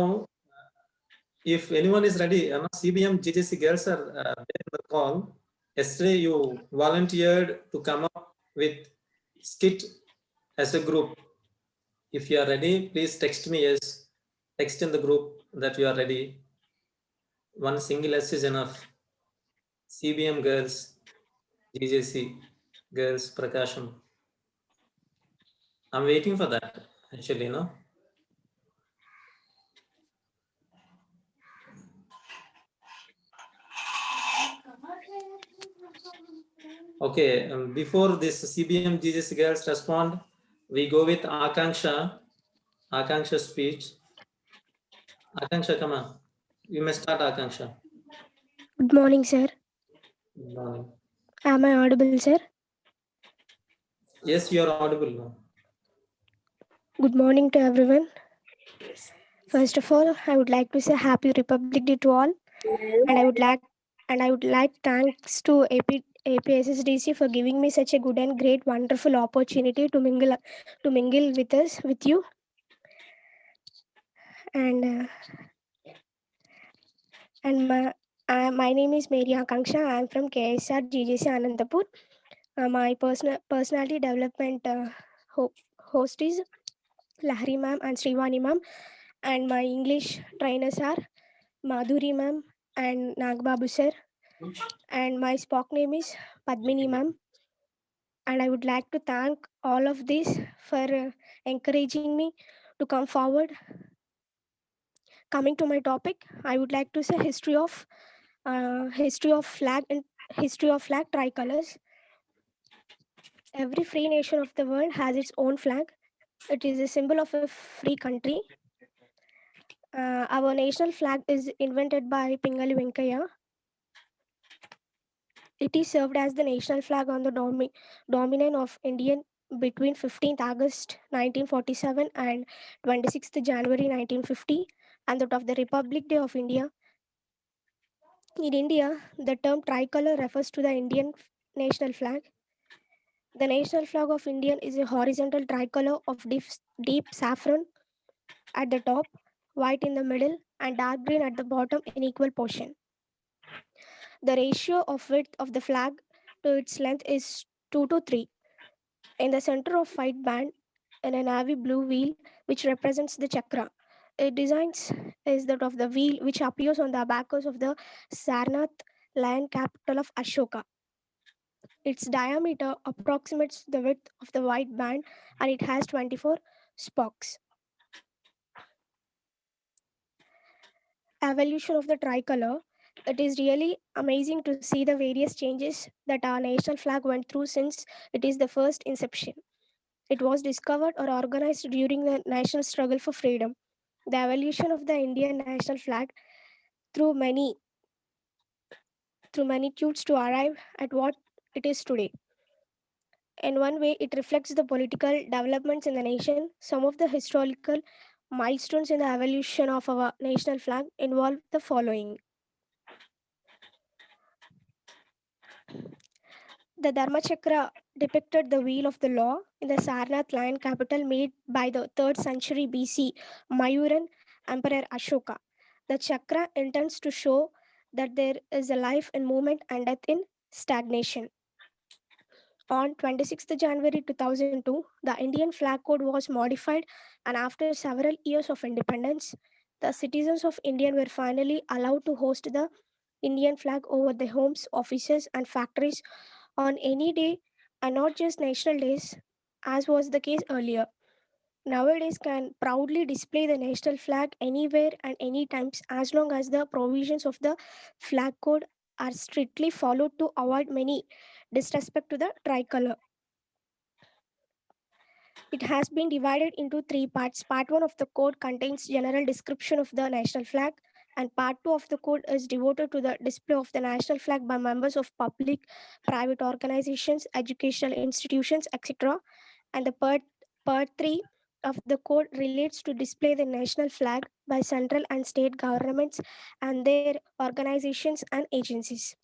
if anyone is ready, CBM GJC girls are there in the call. Yesterday you volunteered to come up with skit as a group. If you are ready, please text me. Yes, text in the group that you are ready. One single S is enough. CBM girls, GJC girls, Prakasham. I'm waiting for that, actually, no? Okay, before this CBM GJC girls respond, we go with Akanksha. Akanksha speech. Akanksha, come on. You may start, Akanksha. Good morning, sir. Good morning. Am I audible, sir? Yes, you are audible now. Good morning to everyone. First of all, I would like to say Happy Republic Day to all, and I would like thanks to APSSDC for giving me such a good and great, wonderful opportunity to mingle with you. And my name is Mary Akanksha. I am from KSR GJC Anantapur. My personality development host is Lahiri ma'am and Srivani ma'am, and my English trainers are Madhuri ma'am and Nagbabu sir, and my Spock name is Padmini ma'am. And I would like to thank all of this for encouraging me to come forward. Coming to my topic, I would like to say history of flag and history of flag tricolors. Every free nation of the world has its own flag. It is a symbol of a free country. Our national flag is invented by Pingali Venkaya. It is served as the national flag on the dominion of Indian between 15th August 1947 and 26th January 1950, and that of the Republic Day of India. In India, the term tricolor refers to the Indian national flag. The national flag of India is a horizontal tricolor of deep saffron at the top, white in the middle, and dark green at the bottom in equal portion. The ratio of width of the flag to its length is 2 to 3. In the center of white band and a navy blue wheel which represents the chakra. Its design is that of the wheel which appears on the abacus of the Sarnath lion capital of Ashoka. Its diameter approximates the width of the white band and it has 24 spokes. Evolution of the tricolor. It is really amazing to see the various changes that our national flag went through since it is the first inception. It was discovered or organized during the national struggle for freedom. The evolution of the Indian national flag through many tunes to arrive at what it is today. In one way, it reflects the political developments in the nation. Some of the historical milestones in the evolution of our national flag involve the following. The Dharmachakra depicted the wheel of the law in the Sarnath lion capital made by the 3rd century BC Mayuran Emperor Ashoka. The chakra intends to show that there is a life in movement and death in stagnation. On 26th January 2002, the Indian flag code was modified, and after several years of independence, the citizens of India were finally allowed to host the Indian flag over their homes, offices, and factories on any day and not just national days, as was the case earlier. Nowadays can proudly display the national flag anywhere and any times as long as the provisions of the flag code are strictly followed to avoid many disrespect to the tricolor. It has been divided into 3 parts. Part 1 of the code contains general description of the national flag, and part 2 of the code is devoted to the display of the national flag by members of public, private organizations, educational institutions, etc. And the part 3 of the code relates to display the national flag by central and state governments and their organizations and agencies.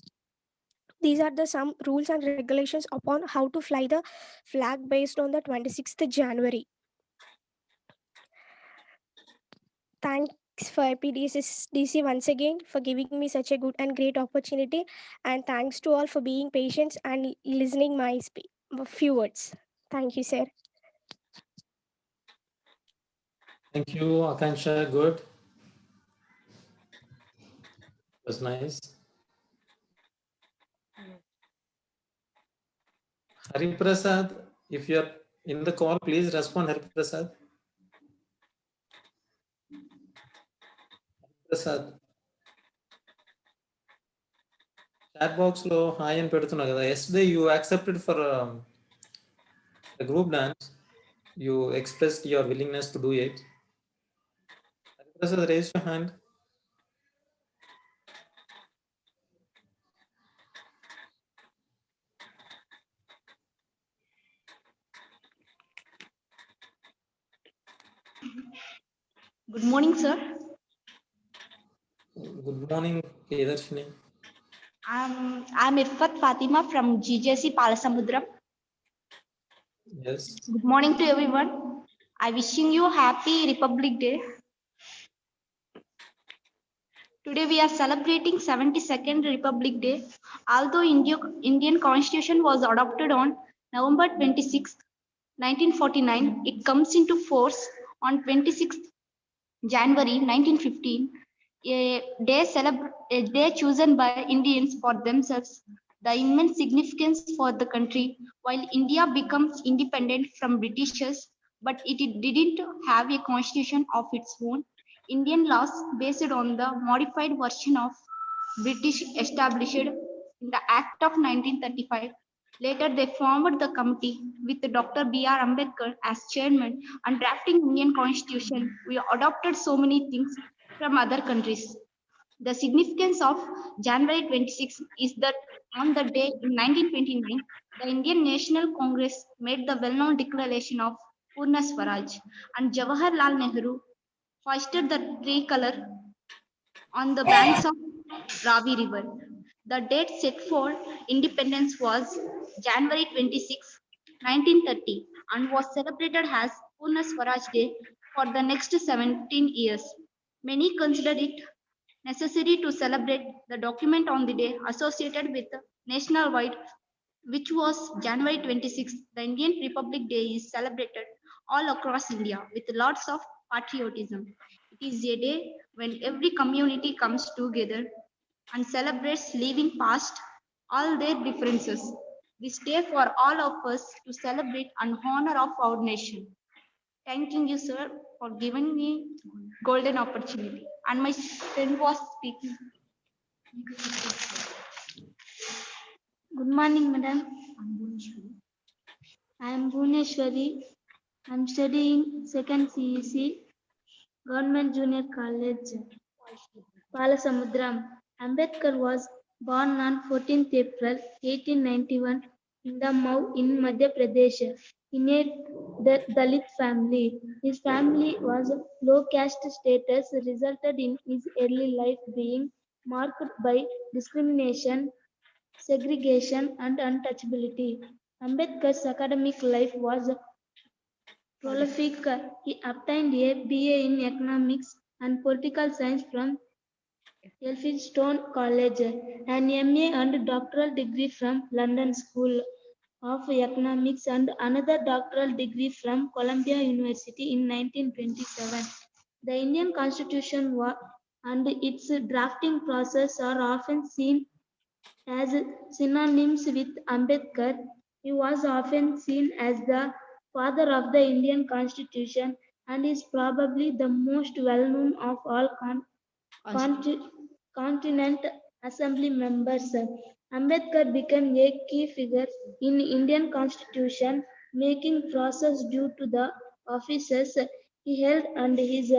These are the some rules and regulations upon how to fly the flag based on the 26th January. Thanks for APDC once again for giving me such a good and great opportunity, and thanks to all for being patient and listening my few words. Thank you, sir. Thank you, Akansha. Good. It was nice. Hari Prasad, if you are in the call, please respond, Hari Prasad. Prasad. Chat box lo hi అని పెడుతున్నా కదా. Yesterday you accepted for a group dance. You expressed your willingness to do it. Hari Prasad, raise your hand. Good morning, sir. Good morning, Priyadarshini. I'm Irfat Fatima from GJC Palasamudram. Yes. Good morning to everyone. I wishing you happy Republic Day. Today we are celebrating 72nd Republic Day. Although Indian Constitution was adopted on November 26, 1949, it comes into force on 26th January 1915, a day chosen by Indians for themselves. The immense significance for the country. While India becomes independent from Britishers, but it didn't have a constitution of its own. Indian laws based on the modified version of British established in the Act of 1935 Later, they formed the committee with Dr. B.R. Ambedkar as chairman and drafting Indian constitution. We adopted so many things from other countries. The significance of January 26 is that on the day in 1929, the Indian National Congress made the well-known declaration of Purna Swaraj, and Jawaharlal Nehru hoisted the tricolor on the banks of Ravi River. The date set for independence was January 26, 1930, and was celebrated as Purna Swaraj Day for the next 17 years. Many consider it necessary to celebrate the document on the day associated with nationwide, which was January 26th. The Indian Republic Day is celebrated all across India with lots of patriotism. It is a day when every community comes together and celebrates leaving past all their differences. This day for all of us to celebrate and honor of our nation. Thanking you, sir, for giving me golden opportunity. And my friend was speaking. Good morning, madam. I am Bhuneshwari. I am studying second CEC, Government Junior College, Palasamudram. Ambedkar was born on 14th April 1891 in the Mau in Madhya Pradesh in a Dalit family. His family was low caste status, resulted in his early life being marked by discrimination, segregation, and untouchability. Ambedkar's academic life was prolific. He obtained a BA in economics and political science from Elphinstone College, an MA and doctoral degree from London School of Economics, and another doctoral degree from Columbia University in 1927. The Indian Constitution and its drafting process are often seen as synonyms with Ambedkar. He was often seen as the father of the Indian Constitution and is probably the most well-known of all continent assembly members. Ambedkar became a key figure in Indian Constitution making process due to the offices he held and his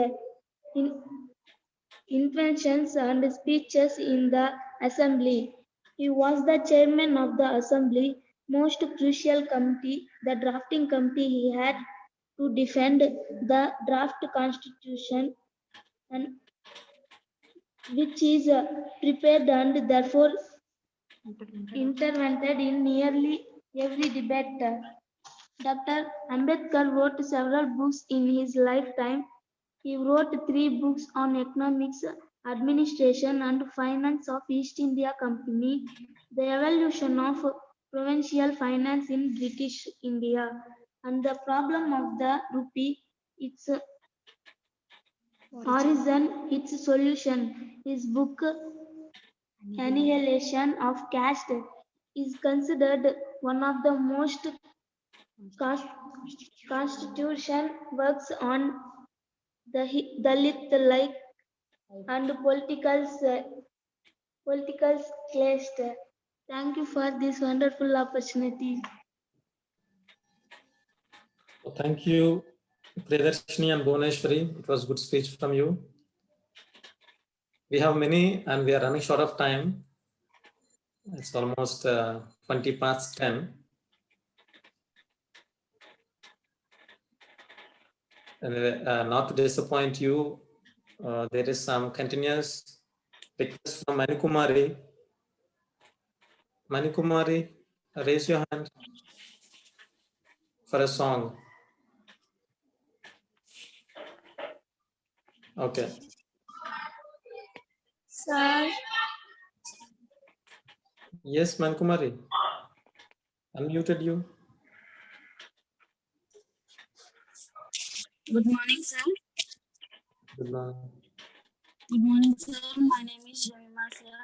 interventions and speeches in the assembly. He was the chairman of the assembly most crucial committee, the drafting committee. He had to defend the draft constitution and which is prepared and therefore intervened in nearly every debate. Dr. Ambedkar wrote several books in his lifetime. He wrote 3 books on economics, administration, and finance of East India Company, the evolution of provincial finance in British India, and the problem of the rupee, its origin, its solution. His book, Annihilation of Caste, is considered one of the most constitution works on the Dalit life and political class. Thank you for this wonderful opportunity. Thank you, Priyadarshini and Bhuneshwari. It was good speech from you. We have many and we are running short of time. It's almost 20 past 10. And not to disappoint you, there is some continuous request from Manikumari. Manikumari, raise your hand for a song. Okay. Sir, Yes, Manikumari. Unmuted you. good morning, sir. Good morning. Good morning, sir. My name is Jamima, sir.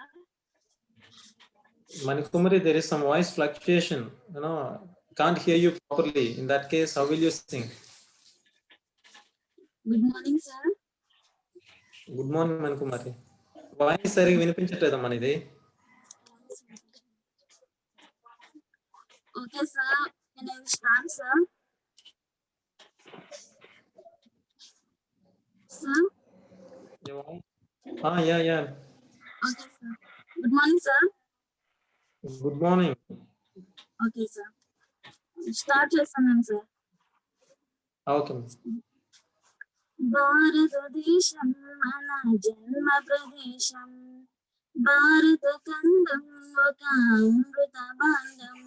Manikumari, there is some voice fluctuation. Can't hear you properly. In that case, how will you sing? Good morning, sir. Good morning, Manikumari. Voice సరిగా వినిపించట్లేదమ్మా ఇది. Okay, sir. Can I start, sir? Sir? Yeah. Okay, sir. Good morning, sir. Good morning. Okay, sir. Start lesson, sir. Okay. భారతదేశం మన జన్మ ప్రదేశం భారత ఖండం ఒక అమృత భాండం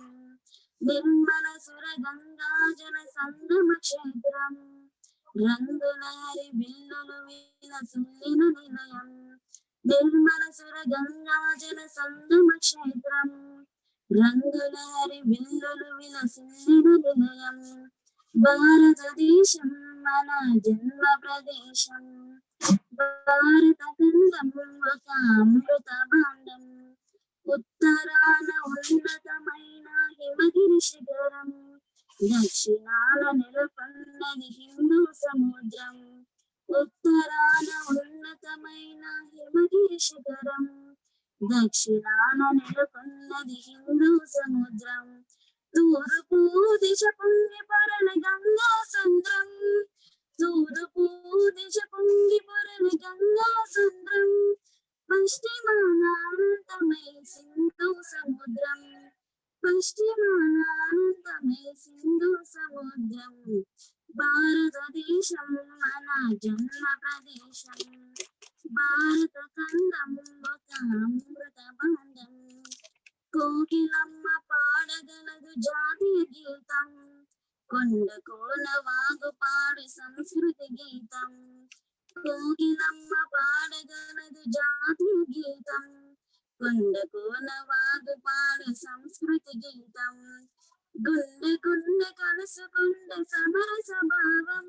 నిర్మల సుర గంగా జల సంగమ క్షేత్రం రంగుల హరి బిల్లులు విలసిల్లిన నిలయం నిర్మల సుర గంగా జల సంగమ క్షేత్రం రంగుల హరి బిల్లులు విలసిల్లిన నిలయం భారతదేశం మన జన్మ ప్రదేశం భారత ఖండం ఒక అమృత భాండం ఉత్తరాన ఉన్నతమైన హిమగిరి శిఖరం దక్షిణాన నెలకొన్నది హిందూ సముద్రం ఉత్తరాన ఉన్నతమైన హిమగిరి శిఖరం దక్షిణాన నెలకొన్నది హిందూ సముద్రం తూర్పు దిశ పొంగి పొరల గంగా సంద్రం తూర్పు దిశ పొంగి పొరల గంగా సంద్రం పశ్చిమాన అనంతమై సింధు సముద్రం పశ్చిమాన అనంతమై సింధు సముద్రం భారతదేశం మన జన్మ ప్రదేశం భారత ఖండం ఒక అమృత భాండం కోకిలమ్మ పాడగలదు జాతీయ గీతం కొండ కోన వాగు పాడు సంస్కృతి గీతం కోకిలమ్మ పాడగలదు జాతీయ గీతం కొండ కోన వాగు పాడు సంస్కృతి గీతం గుండె గుండె కలుసుకుండే సమరస భావం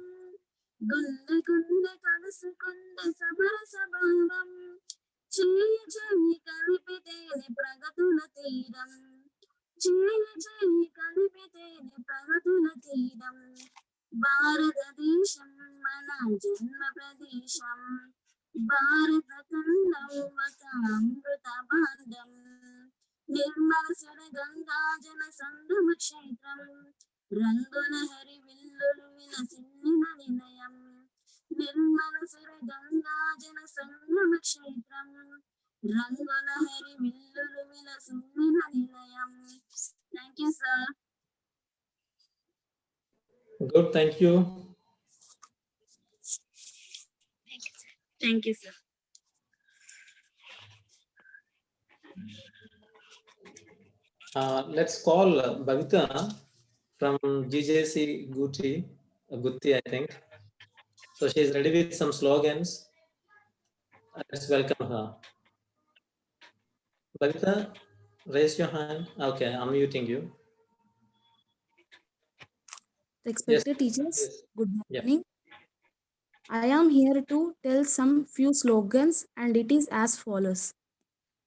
గుండె గుండె కలుసుకుండే సమరస భావం చేయి చేయి కలిపితేనే ప్రగతుల తీరం చేయి చేయి కలిపితేనే ప్రగతుల తీరం భారతదేశం మన జన్మ ప్రదేశం భారత ఖండం ఒక అమృత భాండం నిర్మల సుర గంగా జల సంగమ క్షేత్రం రంగుల హరి విల్లులు విలసిల్లిన నిలయం నిర్మల సుర గంగా జల సంగమ క్షేత్రం రంగుల హరి విల్లులు విలసిల్లిన నిలయం. Thank you, sir. Good, thank you. Thank you, sir. Let's call Bhavita from GJC Gutti, I think. So she's ready with some slogans. Let's welcome her. Bhavita, raise your hand. Okay, I'm muting you. Respected teachers, Yes. good Yeah. morning. I am here to tell some few slogans and it is as follows.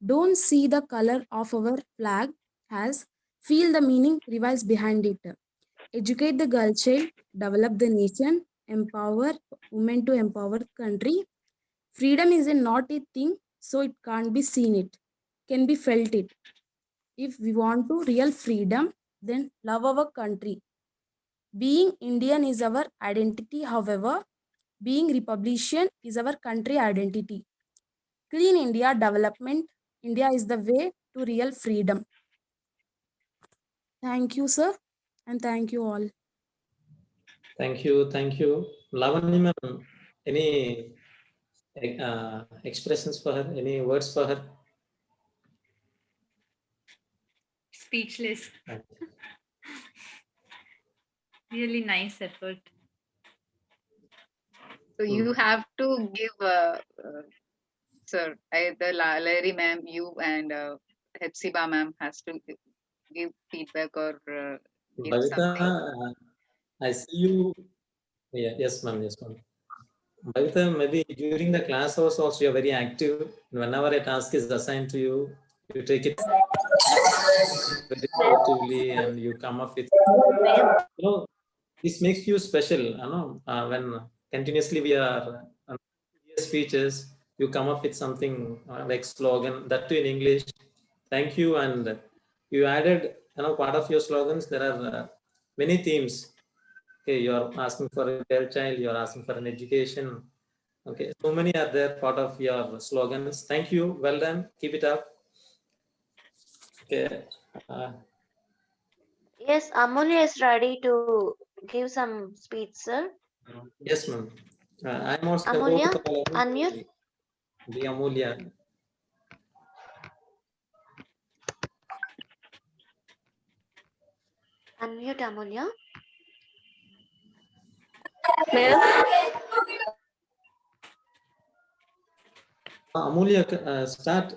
Don't see the color of our flag as feel the meaning revives behind it. Educate the girl child, develop the nation, empower women to empower country. Freedom is a not a thing, so it can't be seen it, can be felt it. If we want to real freedom, then love our country. Being Indian is our identity, however, being Republican is our country identity. Clean India development, India is the way to real freedom. Thank you, sir, and thank you all. Thank you. Lavanya ma'am, any expressions for her? Any words for her? Speechless. Really nice effort. So you have to give, sir, either Larry ma'am, you and Hepzibah ma'am has to give feedback or give Bhavita, something. I see you. Yeah, yes, ma'am. Bhavita, maybe during the class hours also you're very active. Whenever a task is assigned to you, you take it very actively and you come up with, this makes you special, when continuously we are speeches, you come up with something like slogan, that too in English. Thank you. And you added part of your slogans, there are many themes. Okay, you are asking for a girl child, you are asking for an education. Okay, so many are there part of your slogans. Thank you. Well done. Keep it up. Okay. Yes, Amulya is ready to give some speech, sir. Yes, ma'am. I'm also Amulya, about to unmute. the Amulya. Unmute, Amulya. Amulya, start.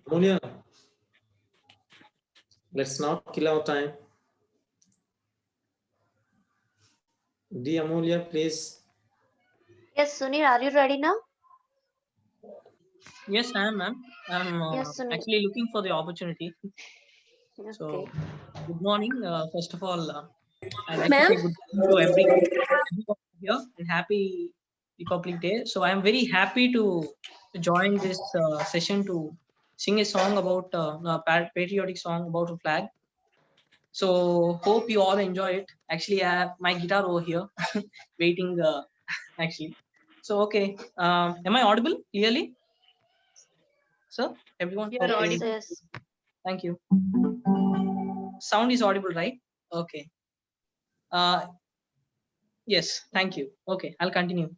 Amulya, let's not kill our time. The Amulya, please. Yes, Sunil, are you ready now? Yes, I am, ma'am. I'm Yes, Sunil. actually looking for the opportunity. So, good morning. First of all, I'd like to Ma'am? say good morning to everyone here and happy Republic Day. So, I'm very happy to join this session to sing a song about a patriotic song about a flag. So, hope you all enjoy it. Actually, I have my guitar over here waiting. Actually, so okay. Am I audible clearly? Sir, everyone? You're Okay. audible. Yes. Thank you. Sound is audible, right? Okay. Yes, thank you. Okay, I'll continue.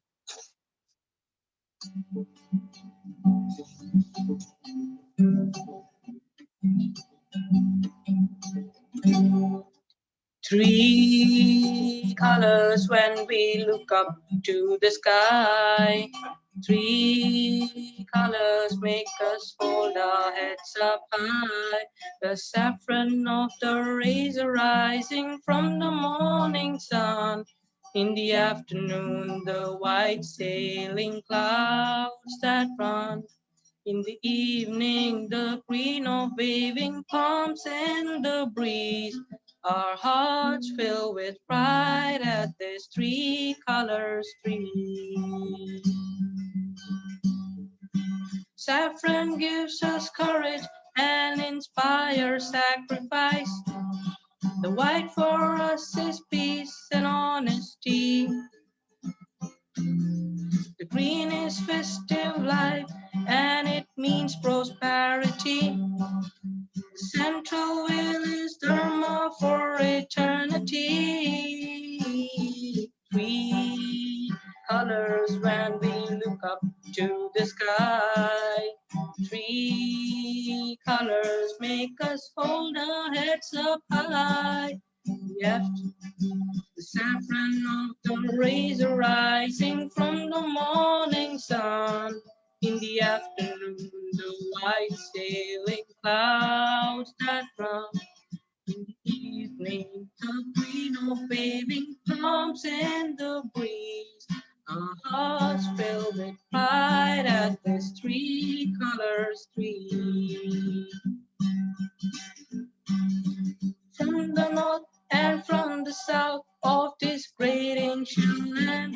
Three colors when we look up to the sky. Three colors make us hold our heads up high. The saffron of the rays arising from the morning sun. In the afternoon, the white sailing clouds that run. In the evening, the green of waving palms and the breeze. Our hearts fill with pride at this three colors tree. Saffron gives us courage and inspires sacrifice. The white for us is peace and honesty. The green is festive life and it means prosperity. The central wheel is Dharma for eternity. Three colors when we look up to the sky. Three colors make us hold our heads up high. Left, the saffron of the rays arising from the morning sun. In the afternoon, the white sailing clouds that run. In the evening, the green of waving palms and the breeze. Our hearts fill with pride at this three colors tree. From the north and from the south of this great ancient land,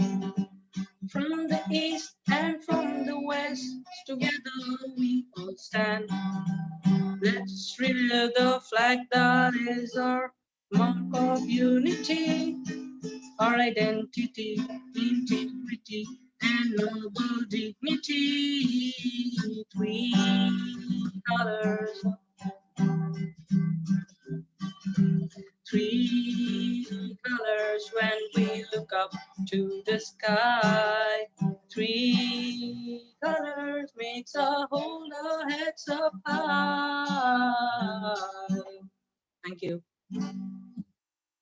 from the east and from the west, together we all stand. Let's revere the flag that is our mark of unity, our identity, integrity, and noble dignity. Three colors. Three colors when we look up to the sky. Three colors makes us hold our heads up high. Thank you.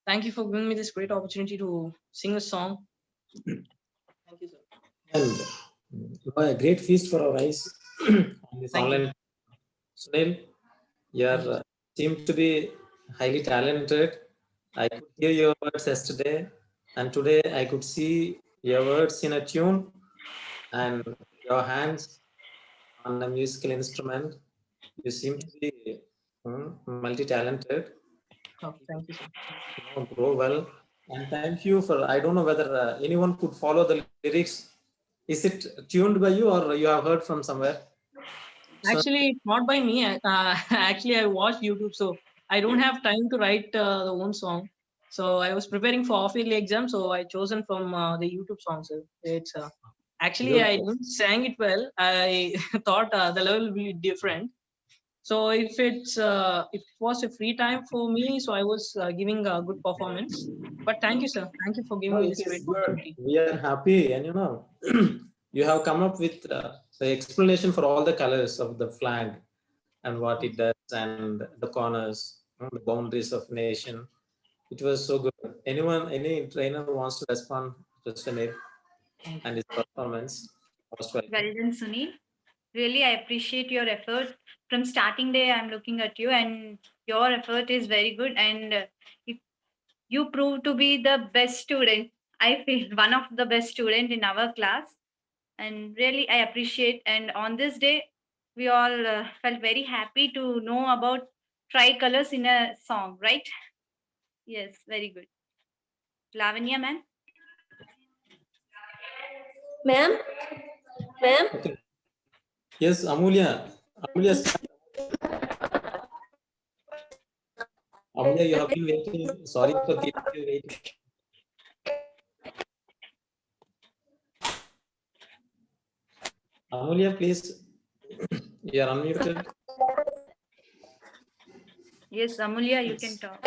Thank you for giving me this great opportunity to sing a song. Thank you, sir. And a great feast for our eyes on this online. Sunil, you seem to be highly talented. I could hear your words yesterday, and today I could see your words in a tune and your hands on a musical instrument. You seem to be multi-talented. Oh, thank you, sir. Grow well And thank you for, I don't know whether anyone could follow the lyrics. Is it tuned by you or you have heard from somewhere? So- Actually, it's not by me. Actually, I watched YouTube, so I don't have time to write the own song. So I was preparing for half-yearly exam, so I chosen from the YouTube songs. It's actually Good. I didn't sang it well. I thought the level will be different. So if it was a free time for me, so I was giving a good performance. But thank you, sir. Thank you for giving No, me it this is great good. opportunity. We are happy, and you know, you have come up with the explanation for all the colors of the flag and what it does and the corners, the boundaries of nation. It was so good. Any trainer who wants to respond to Sunil and his performance, most welcome. Well done, Sunil. Really, I appreciate your effort. From starting day, I'm looking at you, and your effort is very good. And you prove to be the best student. I feel one of the best student in our class, and really, I appreciate. And on this day, we all felt very happy to know about tricolors in a song, right? Yes, very good. Lavanya, ma'am. Ma'am? Ma'am? Okay. Yes, Amulya. Amulya, Amulya, you have been waiting. Sorry for keeping you waiting. Amulya, please. You are unmuted. Yes, Amulya, you can talk.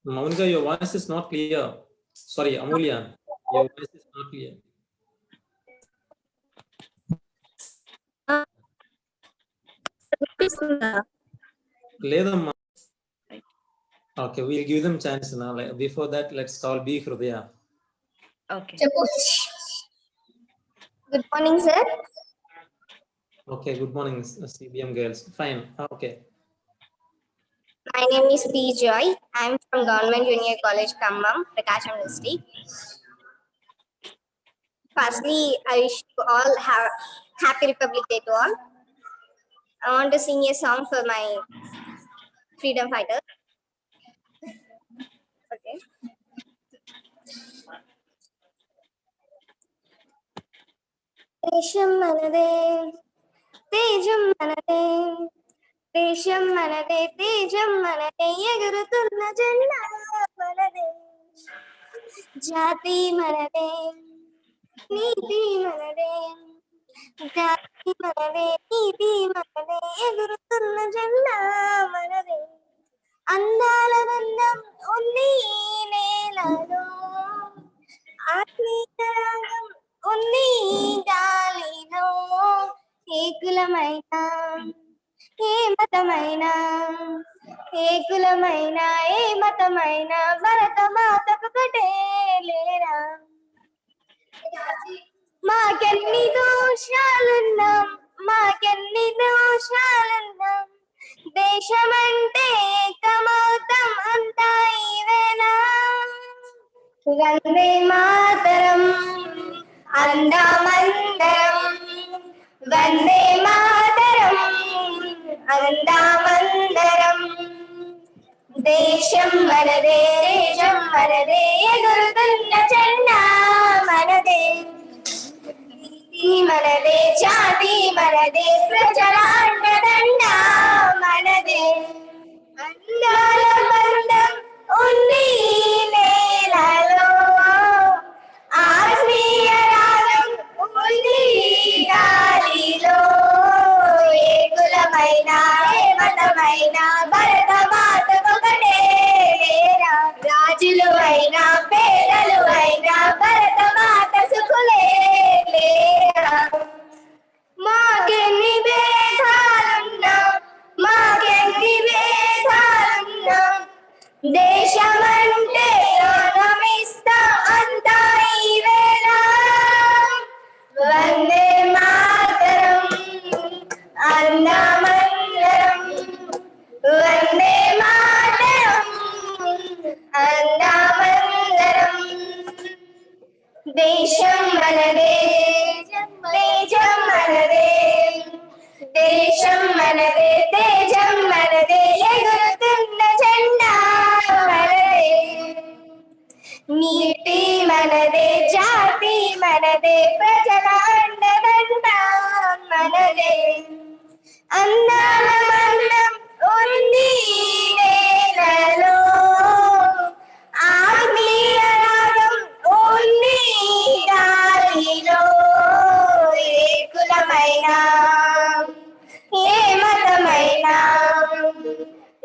Monica, your voice is not clear. Sorry, Amulya, your voice is not clear. Ledamma. Okay, we'll give them chance now. Like, before that, let's call B. Hrudaya. Okay. Good morning, sir. Okay, good morning, CBM girls. Fine. Okay. My name is P. Joy. I'm from Government Junior College, Khammam, Prakasham District. Firstly, I wish you all have Happy Republic Day to all. I want to sing a song for my freedom fighter. Okay. Desham manade, tejam manade, desham manade, tejam manade, egurutunna jenda manade, jati manade, neeti manade, jati manade, neeti manade, egurutunna jenda manade, andala bandam undi nelalo, ఆత్మీయ రాగం ఉంది గాలిలో, ఏ కులమైనా ఏ మతమైనా, ఏ కులమైనా ఏ మతమైనా, భరత మాతకు ఒకటే లేరా. మాకెన్ని దోషాలున్నా, మాకెన్ని దోషాలున్నా, దేశమంటే ఏకమౌతం అంతా ఇవేనా. వందే మాతరం అందామందరం, వందే మాతరం అందామందరం. దేశం మనదే, దేశం మనదే, ఎగురుతున్న జెండా మనదే, నీతి మనదే, జాతి మనదే, ప్రజల అండదండ మనదే. అందాల బంధం ఉంది నేలలో, ఆత్మీయ రాగం ఉంది గాలిలో, ఏ కులమైనా ఏ మతమైనా, భరత మాతకు ఒకటే లేరా. రాజులు అయినా పేదలు అయినా, భరత మాత సుఖులే లేరా. మాకెన్ని భేదాలున్నా, మాకెన్ని భేదాలున్నా, దేశమంటే రుణమిస్తా అంతా ఈవేళ. వందే మాతరం అందామందరం, వందే మాతరం అందామందరం. దేశం మనదే, దేశం మనదే,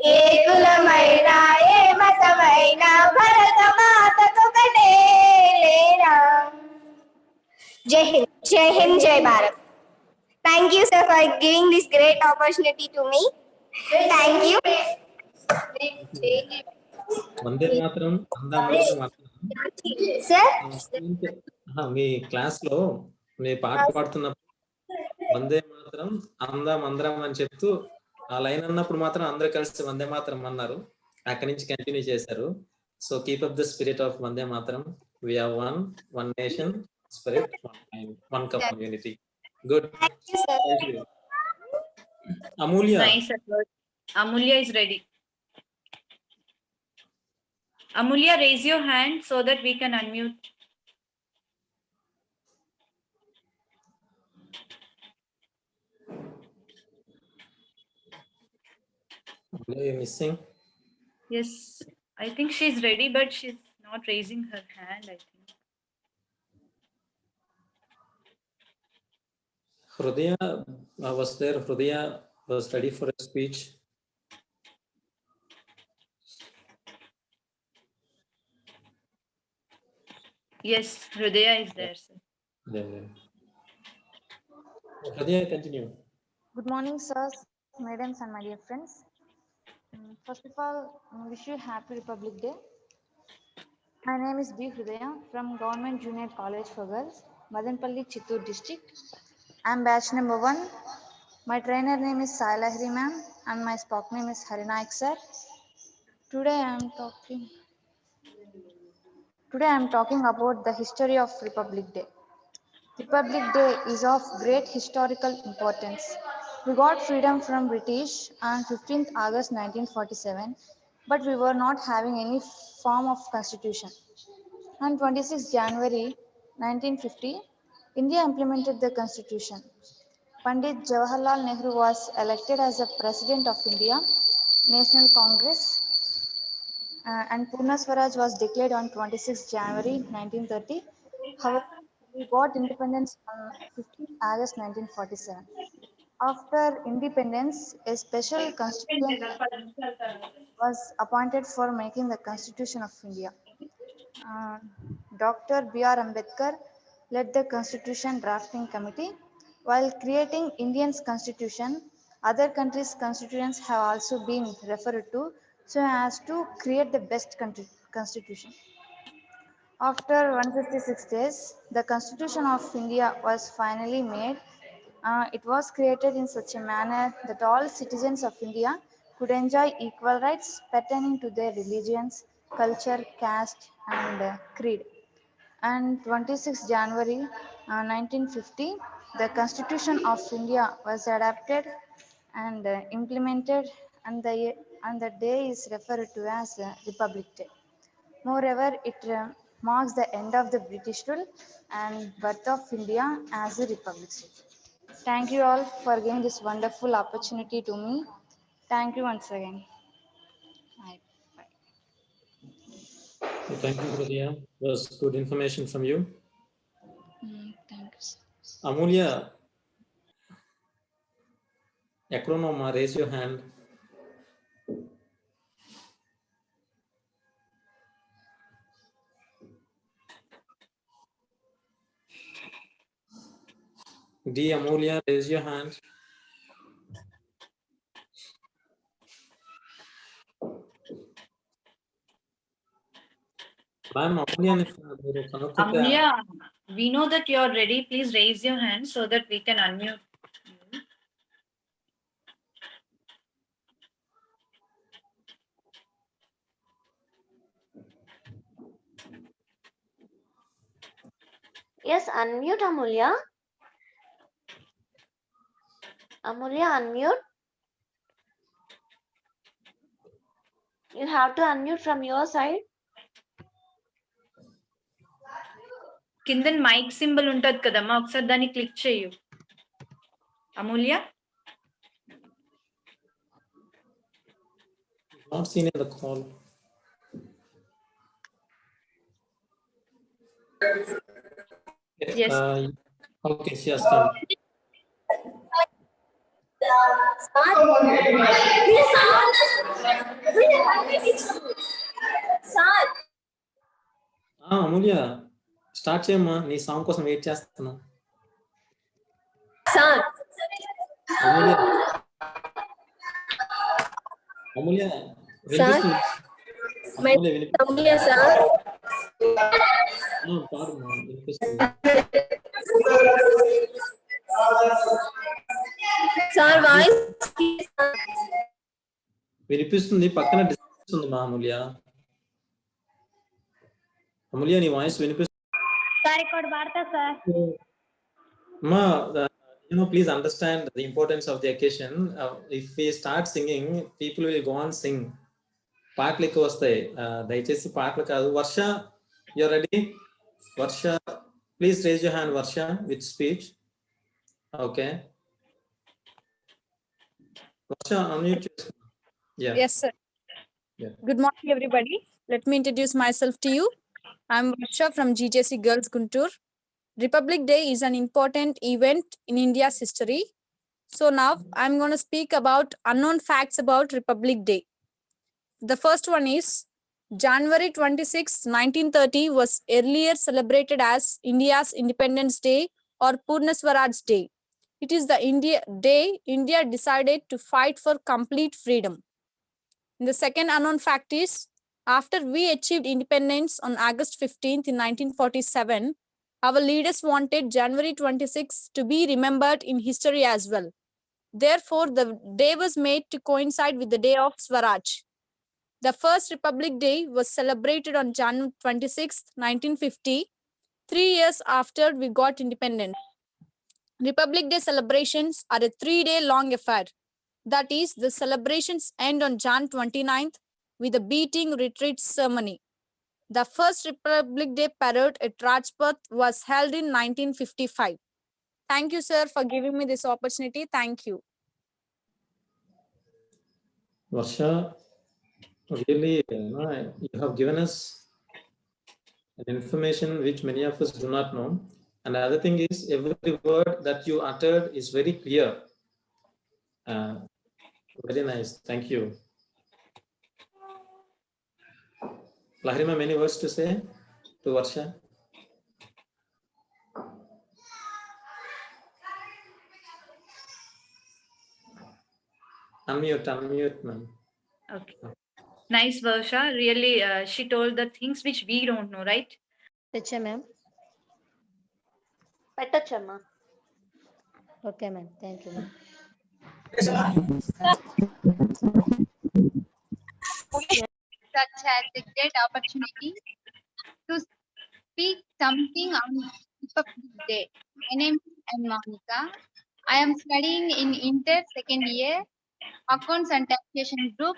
ఏ కులమైనా ఏ మతమైనా భరత మాతకొకటే లేరా. జై హింద్, జై హింద్, జై Bharat. Thank you, sir, for giving this great opportunity to me. Thank you. వందే మాత్రం అందరం Sir, మీ క్లాస్ లో మీ పాట పాడుతున్నప్పుడు వందే మాత్రం అందరం అని చెప్తూ ఆ లైన్ అన్నప్పుడు మాత్రం అందరూ కలిసి వందే మాత్రం అన్నారు. అక్కడి నుంచి కంటిన్యూ చేశారు. So keep up the spirit of Vande Mataram. We are one nation, spirit, one time, one community. Good. Thank you. Amulya. Nice effort. Amulya is ready. Amulya, raise your hand so that we can unmute. Are you missing? Yes, I think she's ready, but she's not raising her hand, I think. Hrudaya was there. Hrudaya was ready for a speech. Yes, Hrudaya is there, sir. Hrudaya, continue. Good morning, sirs, madams, and my dear friends. First of all, wish you happy Republic Day. My name is B. Hrudaya from Government Junior College for Girls, Madanpalli, Chittoor district. I am batch number 1. My trainer name is Sai Lahiri ma'am and my spock name is Harinayak sir. Today I am talking about the history of Republic Day. Republic Day is of great historical importance. We got freedom from British on 15th August 1947, but we were not having any form of constitution. On 26th January 1950, India implemented the constitution. Pandit Jawaharlal Nehru was elected as the President of India National Congress, and Purna Swaraj was declared on 26th January 1930. However, we got independence on 15th August 1947. After independence, a special constituent was appointed for making the Constitution of India. Dr. B.R. Ambedkar led the Constitution Drafting Committee. While creating Indian's Constitution, other countries' constitutions have also been referred to so as to create the best constitution. After 156 days, the Constitution of India was finally made. It was created in such a manner that all citizens of India could enjoy equal rights pertaining to their religions, culture, caste, and creed. And 26 January 1950, the Constitution of India was adopted and implemented, and the day is referred to as Republic Day. Moreover, it marks the end of the British rule and birth of India as a republic state. Thank you all for giving this wonderful opportunity to me. Thank you once again. Thank you, Hrudaya. It was good information from you. Thank you, sir. Amulya, Ekronoma, raise your hand. D. Amulya, raise your hand. Amulya, we know that you are ready. Please raise your hand so that we can unmute. Yes, unmute Amulya. Amulya, unmute. You have to unmute from your side. కింద mic symbol ఉంటది కదమ్మా, ఒకసారి దాన్ని click చేయు. అమూల్య, not seen in the call. Yes. Okay, she has come. Amulya start చేయమ్మా, నీ song కోసం wait చేస్తున్నా. అమూల్య అమూల్య వినిపిస్తుంది? అమూల్య వినిపిస్తుంది? పాడమ్మా, వినిపిస్తుంది. వినిపిస్తుంది, పక్కన డిస్టర్బెన్స్ ఉంది మా అమూల్య. అమూల్య నీ వాయిస్ వినిపిస్తుంది. Ma, please understand the importance of the occasion. If we start singing, people will go on sing. పాటలు ఎక్కువ వస్తాయి, దయచేసి పాటలు కాదు. Varsha, you are ready? Varsha, please raise your hand. Varsha with speech. Okay, Varsha unmute చేసుకో. Yes, sir. Yeah. Good morning, everybody. Let me introduce myself to you. I'm Varsha from GJC Girls Guntur. Republic Day is an important event in India's history. So now I'm going to speak about unknown facts about Republic Day. The first one is January 26, 1930 was earlier celebrated as India's Independence Day or Purna Swaraj Day. It is the day India decided to fight for complete freedom. The second unknown fact is, after we achieved independence on August 15th in 1947, our leaders wanted January 26th to be remembered in history as well. Therefore, the day was made to coincide with the day of Swaraj. The first Republic Day was celebrated on January 26th, 1950, 3 years after we got independence. Republic Day celebrations are a 3-day long affair. That is, the celebrations end on Jan 29th with a beating retreat ceremony. The first Republic Day parade at Rajpath was held in 1955. Thank you, sir, for giving me this opportunity. Thank you. Varsha, really, you have given us an information which many of us do not know. And the other thing is, every word that you uttered is very clear. Very nice. Thank you. Lahrima, many words to say to Varsha? Unmute, ma'am. Okay. Nice, Varsha. Really, she told the things which we don't know, right? Teacher, ma'am. Petachama. Okay, ma'am. Thank you, ma'am. Such as a great opportunity to speak something on Republic Day. My name is Monica. I am studying in Inter second year, Accounts and Taxation group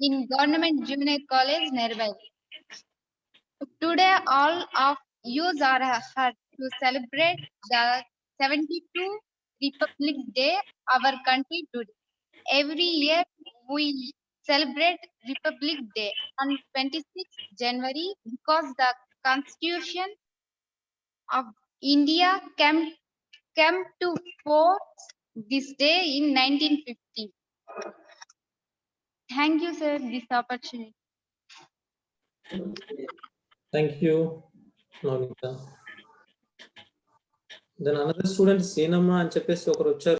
in Government Junior College nearby. Today, all of you are here to celebrate the 72 Republic Day our country today. Every year, we celebrate Republic Day on 26th January because the Constitution of India came to force this day in 1950. Thank you, sir, this opportunity. Thank you, Monica. Then another student, Seenamma అని చెప్పేసి ఒకరు వచ్చారు.